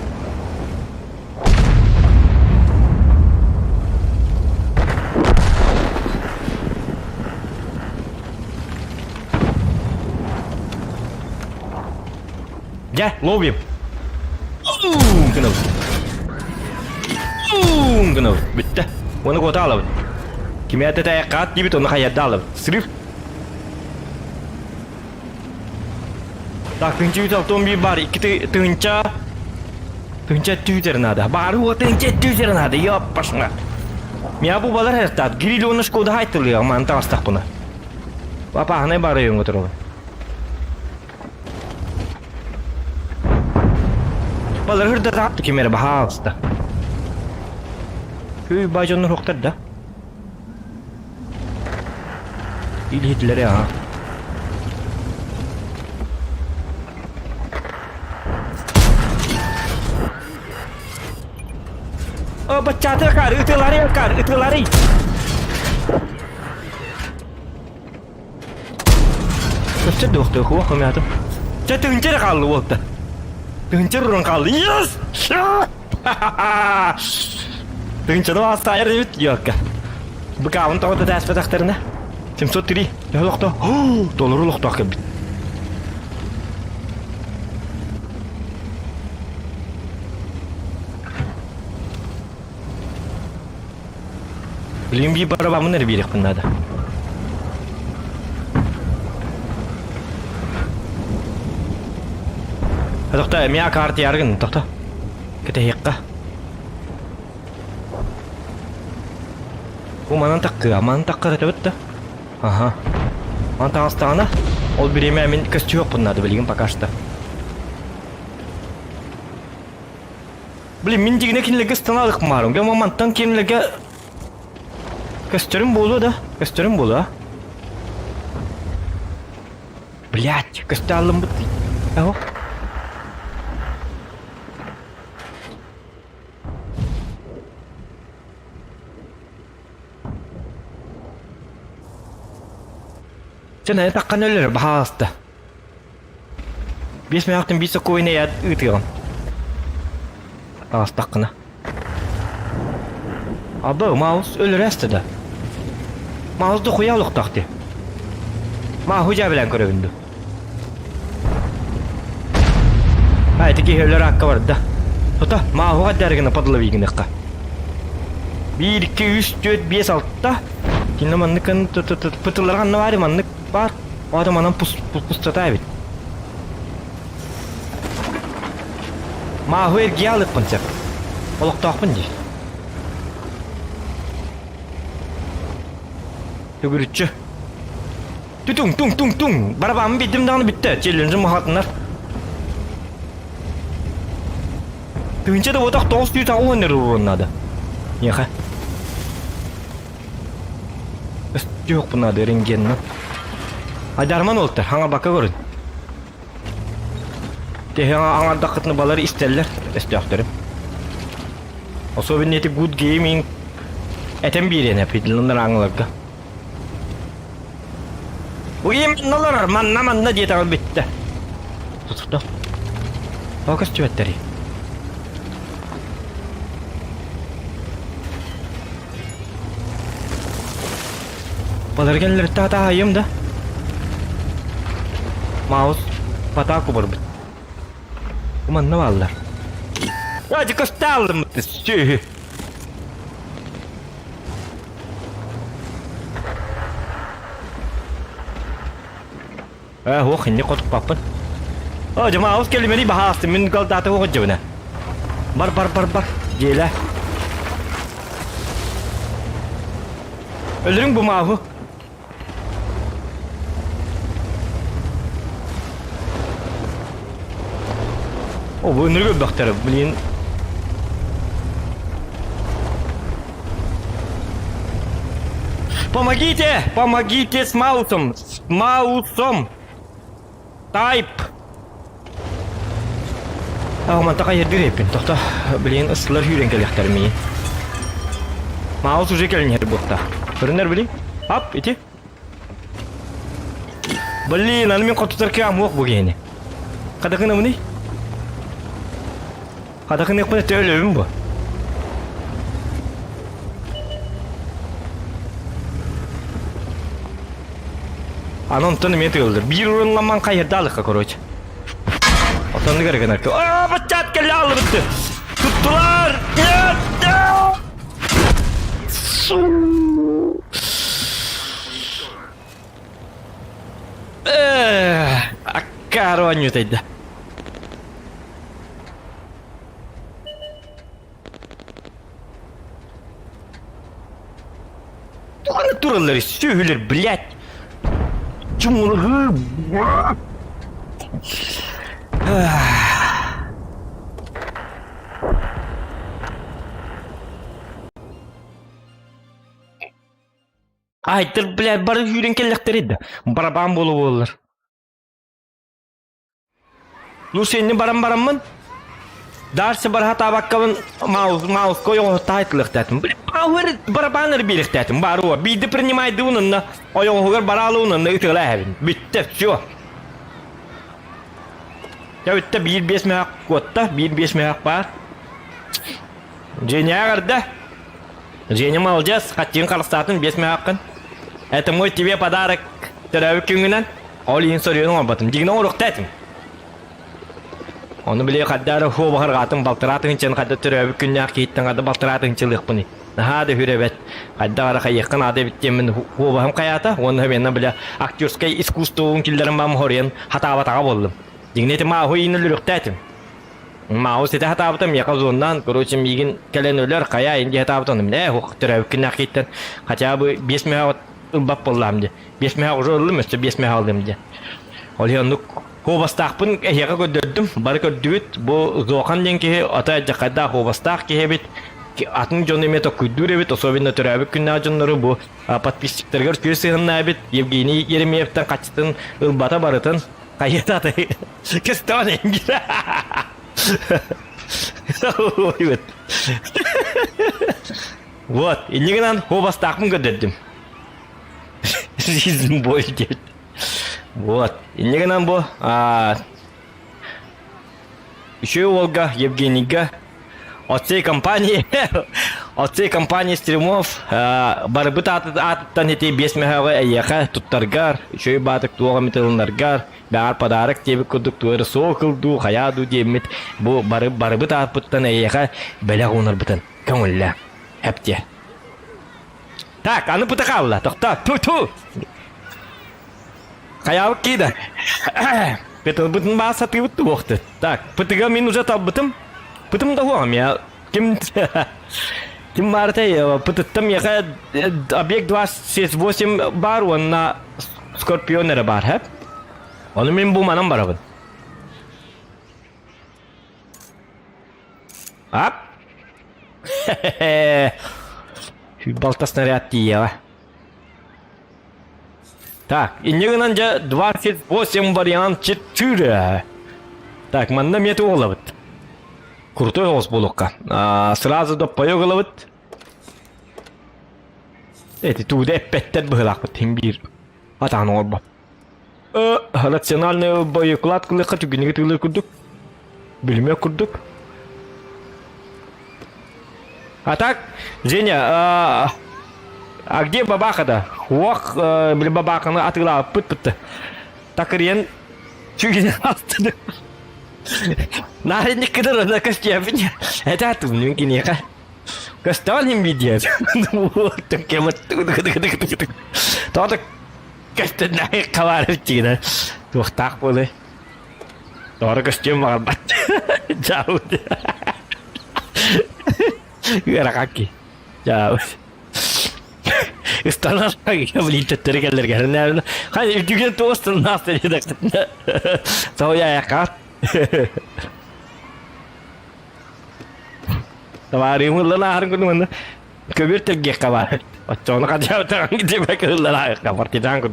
Я ловим. Гнов. Bitti. Onu kota alalım. Kimya detaya kat gibi onu hayata alalım. Sırf. Tak tınca bir otomobil var. İki tınca tüylerin adı. Baru o tınca tüylerin adı. Yok başına. Mia bu balar her tat. Giri onu skoda haytılıyor. Mantap astak buna. Bapa ne barıyor oturuyor. Balar hırda rahat ki mere bahar hasta. Köy bacanlar hoktar da. İlhitleri ha. Oh, bacata cara, itu lari. Terus dokter gua kemana tuh? Jatuh incer kalau waktu. Incer orang kali. Yes. Tınçada hasta ayar evet yok. Bu kavun toğda ders pedakterine. Timsot tiri. Ya lokta. Doluru lokta kabit. Bilim bir para bamın nereye birek bunlarda. Dokta miya kartı yargın dokta. Ketehekka. Bu manan takkı da. Aha. Mantan hastana. Ol birime emin köstü yok bunlarda bilgin pakashta. Bilin min digine kinlege stanalık marun. Ama mantan kinlege köstürüm bolu da. Köstürüm bolu ha. Блять, köstü aldım bu. Aho. Sen takkan ölür bahasta. Biz mi yaptın bir soku ne ya ütüyorum. Bahas takkına. Abi mouse ölür aslında. Mouse da koyalım taktı. Ma hoca bilen görevinde. Haydi ki ölür hakkı var da. Tuta ma hoca dergine padlı bir gün 1 2 3 4 5 6 da. Şimdi manlıkın pıtırlar ne var manlık var. O adam anam pustata evet. Ma hoca ergiyalık pancak. Oluk takpın değil. Tugurutçu. Tung. Barabam bittim dağını bitti. Çellerin mahatınlar. Tüvince de otak 900 tane oynar onlarda. Yaka. Yok bunlarda rengenle. Hadi arman oldu. Hana baka görün. Tehe hana dakıtını baları isterler. İstiyorlarım. O sobin neti good gaming. Etem bir yene pidlanlar anılarga. Bu game ne olur? Manna diye tamam bitti. Tuttu. Fokus cüvetleri. Balar gelir tahta hayım da. Mouse pataku berbit. Kuman ne varlar? Hadi kastalım mı? Hok ini kotak papan. Oh cuma aus kelimani bahas min kal tata ho jona. Bar. Gila. Ölürüm bu mahu. Oh bu nurgu doktor bilin. Помогите с маусом. Type. Aman tak ayar direpin. Tahta beliin ıslar hüren kelekter mi? Mouse uca kelin her bokta. Görünler bilin. Hop iti. Beliin almin kotutar ki amuk bu gene. Kadakına mı ne? Kadakına yapma teölövüm bu. Anon tanı meti öldür. Bir urunlaman kayırdı alık koruyucu. Otanı gereken arka. Aaa bıçak geldi aldı bitti. Tuttular. Akkaro anyutaydı. Tuğanı dururlar sühülür blять. Cumhurbaşkanı. Aytır bile barı hüren kellekler eddi. Barabam bolu bollar. Nu senin baram Darsı bar hata bakkavın mouse koyun taytlık dedim. Power barabanır birlik dedim. Baru bir de принимай дунна. Oyun hogar baralığının ıtıla evin. Bitti şu. Ya bitti bir beş mehak kotta bir beş mehak var. Женя garda. Женя мы alacağız. Kaçın kalsatın beş mehakın. Это мой тебе подарок. Teravih gününden. Olin soruyorsun abatım. Digine oruk dedim. Onu bile kadar ho bahar gatın baltıratın için kadar teravih gününe gittin kadar baltıratın için bunu. Daha da hürebet. Kadar kayıkın adı bittiğimin ho baham kayata. Onu hemen bile aktörskay iskustuğun killerin bam horiyen hata buldum. Digine te ma ho inilürük dedim. Мау сете хатабытым яка зондан, короче, мигин келен өлөр кая инде хатабытым. Не, хук төрөбүкүн акыттан. Хотя бы 5 мега ылбап боллам де. 5 мега уже ылым, 5 мега алдым де. Ол яндык хобастакпын яка көдөрдүм. Бар көдүбүт бу зохан денки ата жакада хобастак кебит. Атын жоны мето күдүребит, особенно төрөбүкүн ажыннары бу подписчиктерге көрсөтүнна бит. Евгений Еремеевтен качтын ылбата барытын. Каятаты. Кестон энгира. Ой, вот, и нигнан хобастакмын көдөрдүм. Жизнь боль деп. Вот, и нигнан бу еще Волга Евгенийга от всей компании стримов барбыт аттан эти 5 мегавы аяха туттаргар, еще и батык туога металлынаргар, бар подарок тебе кондуктор сокылду, хаяду демит, бу барбыт аттан аяха беля гонар бутан. Камулла. Хепте. Так, а ну потакалла, тохта, ту. Хаяу кида. Это бутын баса ты вот тухты. Так, потыга мин уже табытым. Потом договорим я. Кем Мартай, потом я объект 28 бар, он на Скорпионера бар, хэ? Он им буманом барабан. Ап? Хе-хе-хе. Балта снаряд тия. Так, и негнан же 28 вариант 4. Так, манда мету оловит. Крутой голос булокка. Сразу до поёголовит. Эти туде петтет быхлак тимбир. Атан орба. Рациональный боеклад кылыкка түгүнүгө тылы курдук. Билме курдук. А так, Женя, а где бабаха-то? Ох, блин, бабаха отыла пыт-пыт. Так рен чугин астыды. Нарядник кадр на костяпине. Это атумный кинеха. Костяным видят. Вот такие вот. То-то костяная коварчина. Тух так было. То-то костюм арбат. Чао. Геракаки. Чао. Istana ya beli tetere gelir gelene. Hani düğün tostun nasıl yedik? Soya yakat. Tawari mo lalaharan ko naman. Kabir tegek ka ba? At so nakadyaw ta ang hindi ba ka lalaharan ka? Partidan ko.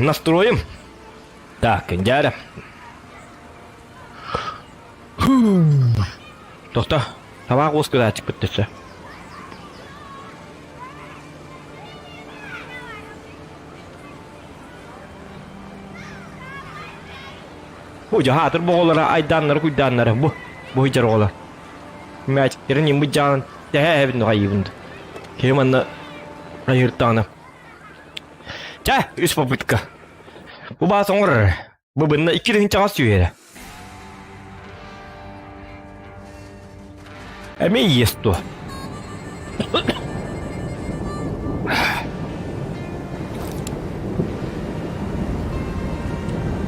Настроим. Так, Индяра. Тоста. Hava koskada açık bittisi. Bu jahatır boğulara aydanları kuydanları bu hicar oğlar. Məhciklerin yimbi canın dəhə evində qayıbındı. Kemanla ayırtağına. Çay, üst popütka. Bu bağ sonra. Bu bunda 2 rin çağız süyere. Эми есть то.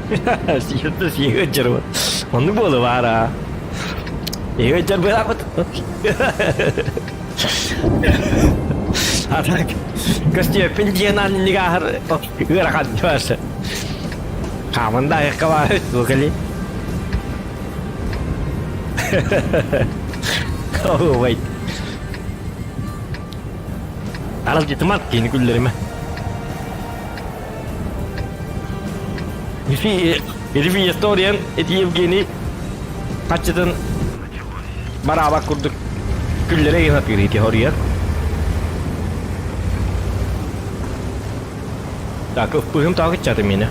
Съездил съехать. Он не был вара. Ехать был вот. А так, костюм пенсионер не гар. Грахат чуваши. Каманда их кавает, слухали. Oh wait. Aral gitmem ki güllerime. Herifi historien eti Evgeni kaçıdan beraber kurduk. Güllere yanıt veriydi oraya. Так, öpüğüm takip çadım yine.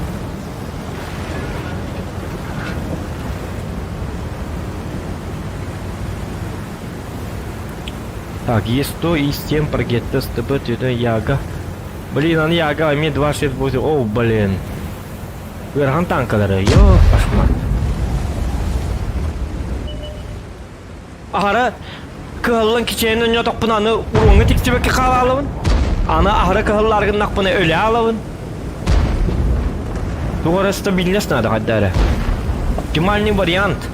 Так, есть то и с тем прогетто с тобой это яга. Блин, он яга, а мне 268. О, блин. Верхан танкалары. Йо, кошмар. Ахара, кылын киченин нёток пынаны урыңы тикчебекке кала алабын. Ана ахара кылларгын накпыны өле алабын. Тугара стабильность надо, Хаддара. Оптимальный вариант.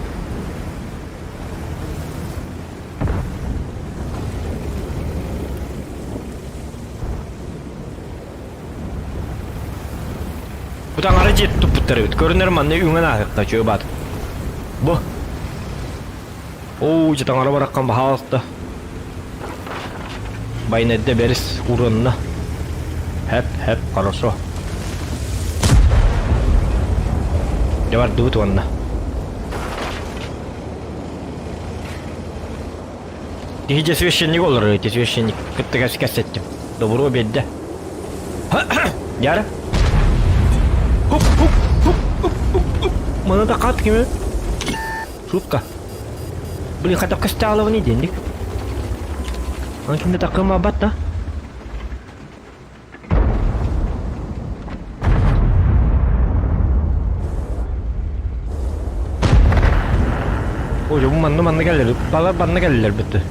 Бұтан ары жетті бұттары өт. Көрінер манны үйіңін ақықта жөй бады. Бұ. Оу, жетан ары бараққан бағалықты. Байнәдді бәріс ұрынна. Хэп, хорошо. Жавар дұғыт онна. Тихиде священник олар, эти священник. Күтті кәсеттім. Добру обедді. Яра? Mana tak kat gimana? Suka. Beli kata kestal ni jendik. Mungkin tak ke mabat dah. Oh, jom mana gelir. Pala mana gelir betul.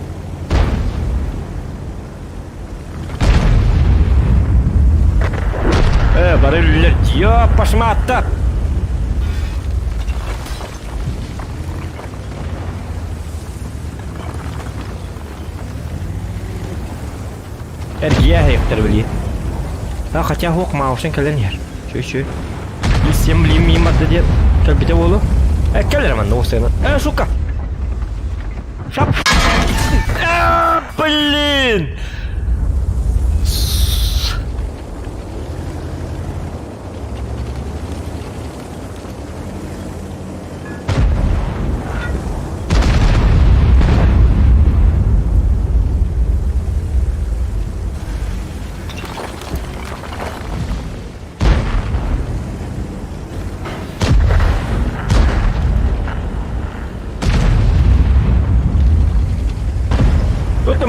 Barullar. Ya, pas mata. Эргия Хектор, блин. А хотя хок маусен каленер. Чуть-чуть. И 7 блин мимо дадет. Как бы того было? Калерман ноусена. Сука. Шап. Блин.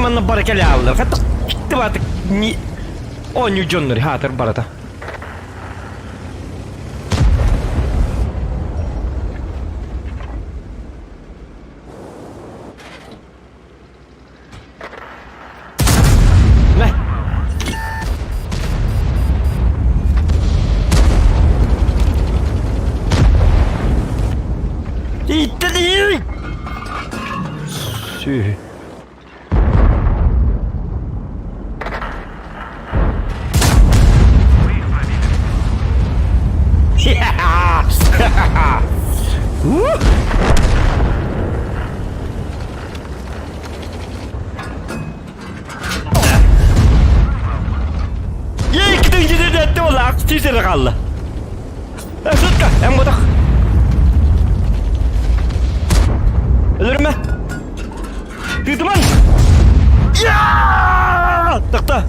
Mana barakali avlar. Kata gitti artık ni o New John'ları hatır barata. Ne? İtti değil. Sü. Teaser kaldı. Sutka, en bodak. Ölürüm ben. Yürüdüm lan. Ya! Tıktı.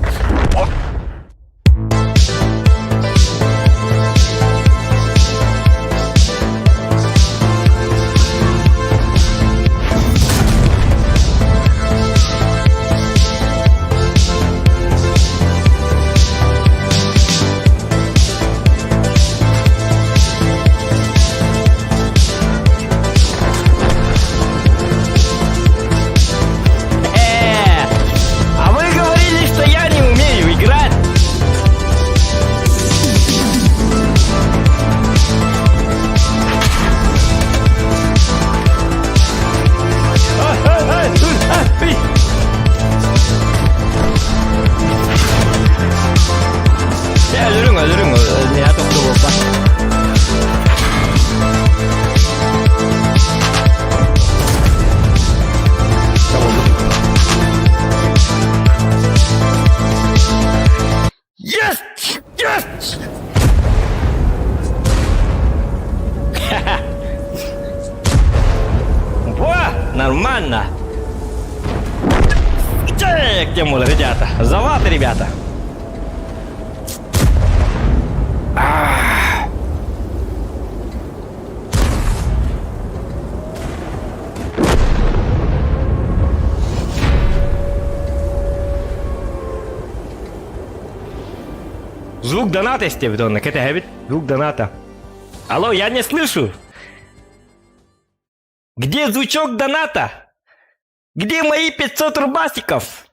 Нормально. Где мол, ребята? Заваты, ребята. Звук доната, естественно, это звук доната. Алло, я не слышу. Где звучок доната? Где мои 500 рубасиков?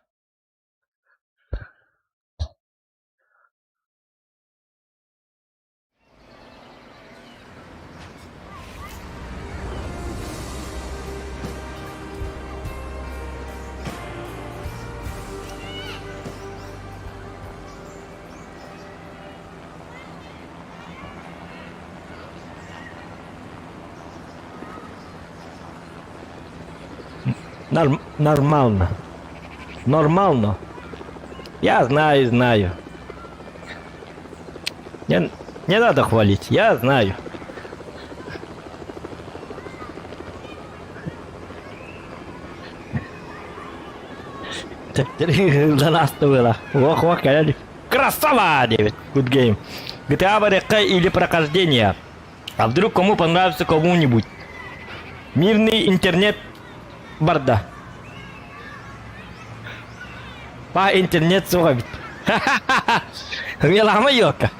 Нормально. Нормально. Я знаю. Не надо хвалить, я знаю. За нас-то было. Ох, конечно. Красава, Дэвид. Good game. GTA Барека или прохождение. А вдруг кому понравится кому-нибудь? Мирный интернет барда. По интернет совет. Ха-ха-ха. Милама йока.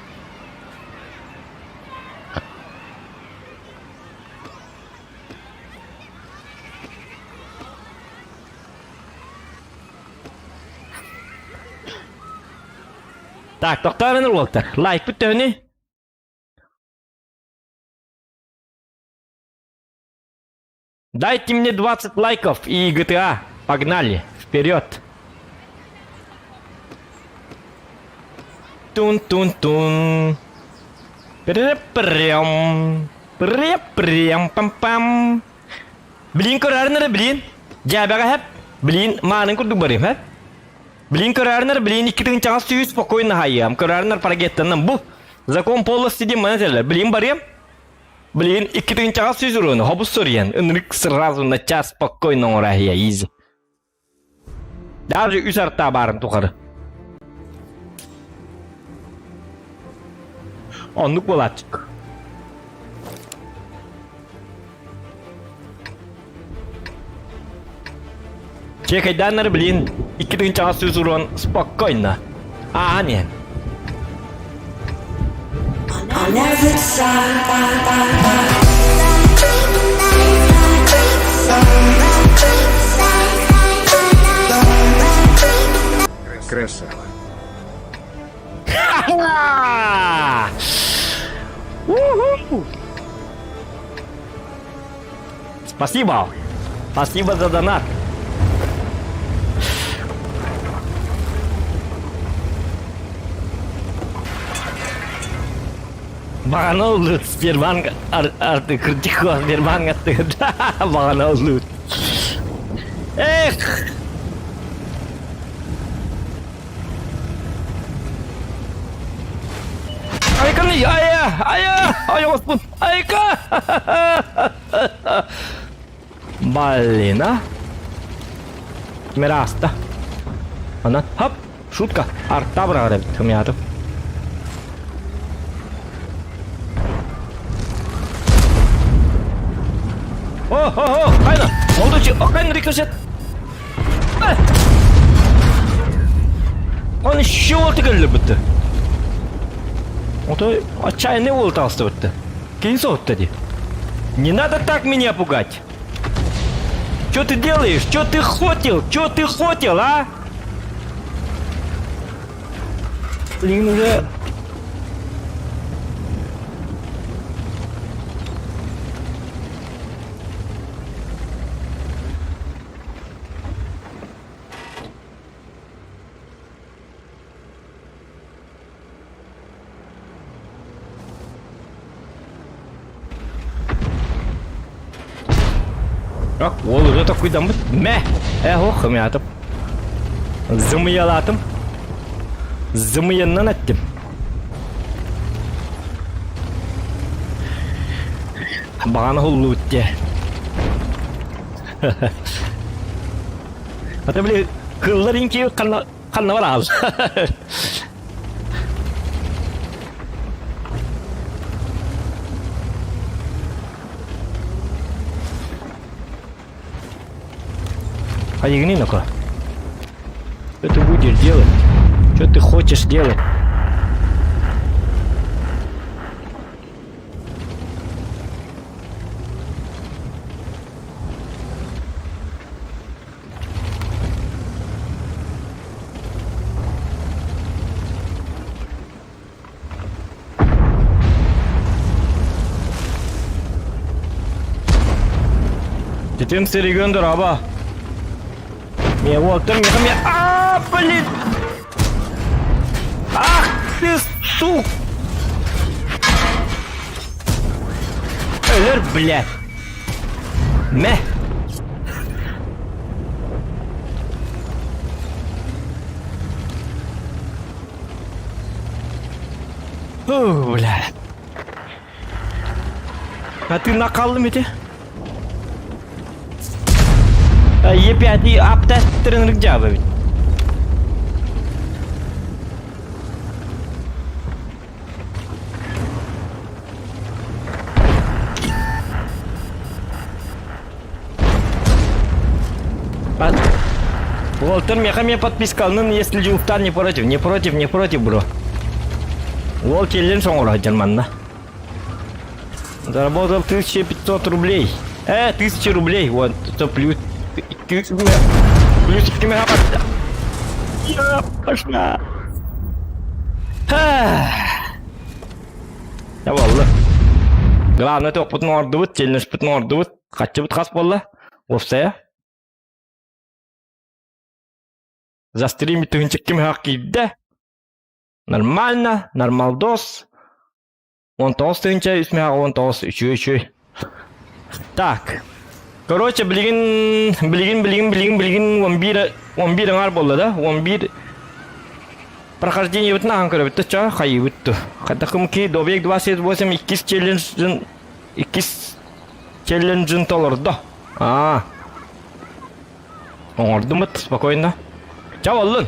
Так, тоқтар Уолтер. Лайк бітті. Дайте мне 20 лайков и GTA. Погнали. Вперед. Тун-тун-тун. Прям. Пам-пам. Блин, көрәрінері, блин. Жабаға хәп. Блин, маның күрді барым, хәп. Блин, көрәрінер, блин, 2 чаңа сүйі спокойно хайям. Көрәрінер парагеттеннен бұл. Закон полости дем мәнәтелер. Блин, барым. Блин, 2 чаңа сүйі зұрыны. Хобус сұрыян. Үнрік сразу на час спокойно орахия. Изи. Даже үс арта барын тұқары. Онлық болатчық. Чекайданнар, блин, 2 чаңа сүйі зұрын спокойно. А, не. Красава. Спасибо. Спасибо за донат. Бағана ұлы Сбербанк арты күрдікі Сбербанк атты. Бағана ұлы. Эх! Айка не, ая, Господь, айка! Блин, а? Мераста. Она, хоп, шутка, арта брагадым, тумятым. О, кайна, молдочи, кайна рикошет. Он еще вот тігілі бітті. Ото отчаянный волтался бітті. Кейсот тоді. Не надо так меня пугать. Что ты делаешь? Что ты хотел? Что ты хотел, а? Блин, уже... Ах, ол уже такой дамбыт. Мә! Охым ятып. Зымыялатым. Зымыяннан әттім. Бағаны ғылы өтте. Ата біле, қыллар енке қанна бар ал. А Ягнина-ка, что ты будешь делать? Что ты хочешь делать? Детен серегендер, аба. Не, вот, ты мне... А, блин! Ах ты, сук! Ölür, блядь! Мэ! Бля. А ты накалым эти? Е5 аптест тренер джабы. Волтер, мне подписка, ну если Джуфтан не против, бро. Вол челлендж он Герман. Заработал 1500 рублей. 1000 рублей, вот, это плюс. Плюс мегабайт. Я пошла. Я волла. Главное, это опыт нордовый, челлендж опыт нордовый. Хочу быть хас болла. Вовсе. Застримить тынчик кимхакиде. Нормально, нормалдос. Он толст тынча, усмеха, он толст, еще. Так. Короче, блин, вамбир ангар болла, да? Вамбир. Прохождение вот на анкара, это что? Хай, вот. Когда кумки добег 28, икис челленджин толор, да? Ордумат, спокойно. Чао, Аллан.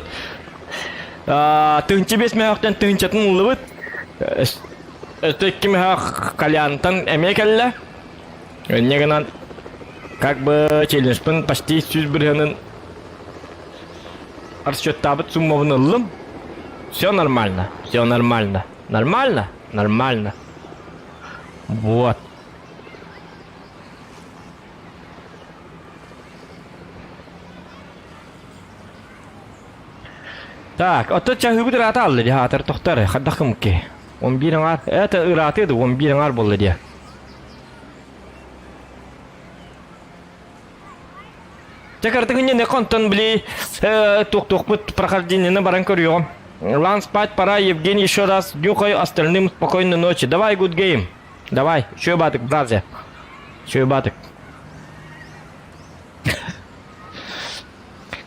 Тынча бес мехақтан тынчатын улыбыт. Это кимхақ кальянтан эмекелле. Неганан как бы челленджпен почти сүз біргенін расчеттабыт суммовын ылым. Все нормально. Нормально. Вот. Так, вот тут чахы бұд ұраты алды де, атыр тоқтары, қаддақым ке. 11 аңар, это ұраты еді, 11 аңар болды де. Чакартығын не контон бли тук быт прохождение баран көрüyorum. Ладно, спать пора, Евгений, еще раз. Дюхай остальным спокойной ночи. Давай, good game. Давай, еще батык, братья. Еще батык.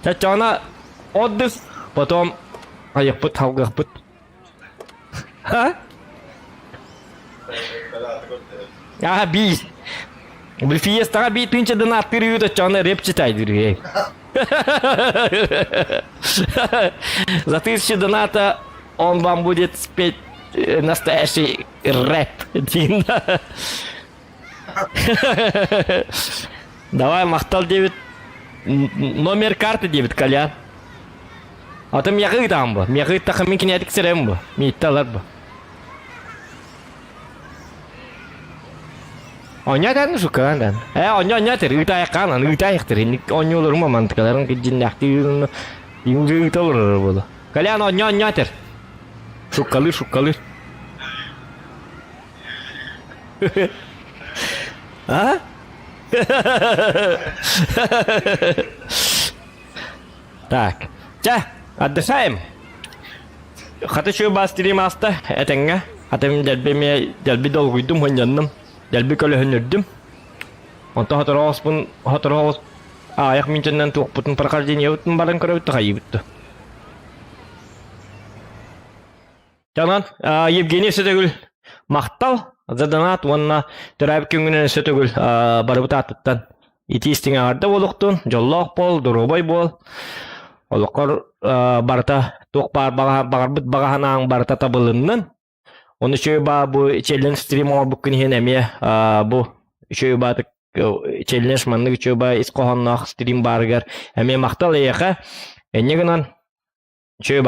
Сначала отдых, потом аяқпыт, халғақпыт. Би. Бұл фиестаға бей түнчеден аттыр үйді, чаны рэп читайды үрей. За 1000 доната он вам будет спеть настоящий рэп. Давай, мақтал 9. Номер карты 9, Колян. А ты мяғы там бы. Мяғы тақымен кенетік сірем бы. Мейтталар бы. Оңятан шукандан. Оңятыр, ütаяққанан, ütаяқтыр. Оңы olur mu mantıkaların ki cinnaқты yürünü yürüyüt olur bu. Kalyan oňatır. Şukkalı. Ha? Так. Отдыхаем. Хочу бастырим аста, этеңе. Атым делби долгуйдум хоньянным. Делби көлі хөнірдім. Онта хатырағыз аяқ минченнен туқ бұтын прохождение бұтын барын көрі бұтты қайы бұтты. Жанан, Евгений сөтігіл мақтал, заданат, онына түрәбі көңінен сөтігіл бары бұты аттыттан. Итистің ағарды болуқтын, жоллақ бол, дұрубай бол. Олыққар барыта туқ бағар бұт бағаханаң барыта табылынның. Оны шөй ба бұл челлендж стрим оңар бүкін хен әме бұл шөй ба челлендж манның шөй ба ис қоғаннақ стрим барығар әме мақтал еқа. Әне гынан шөй ба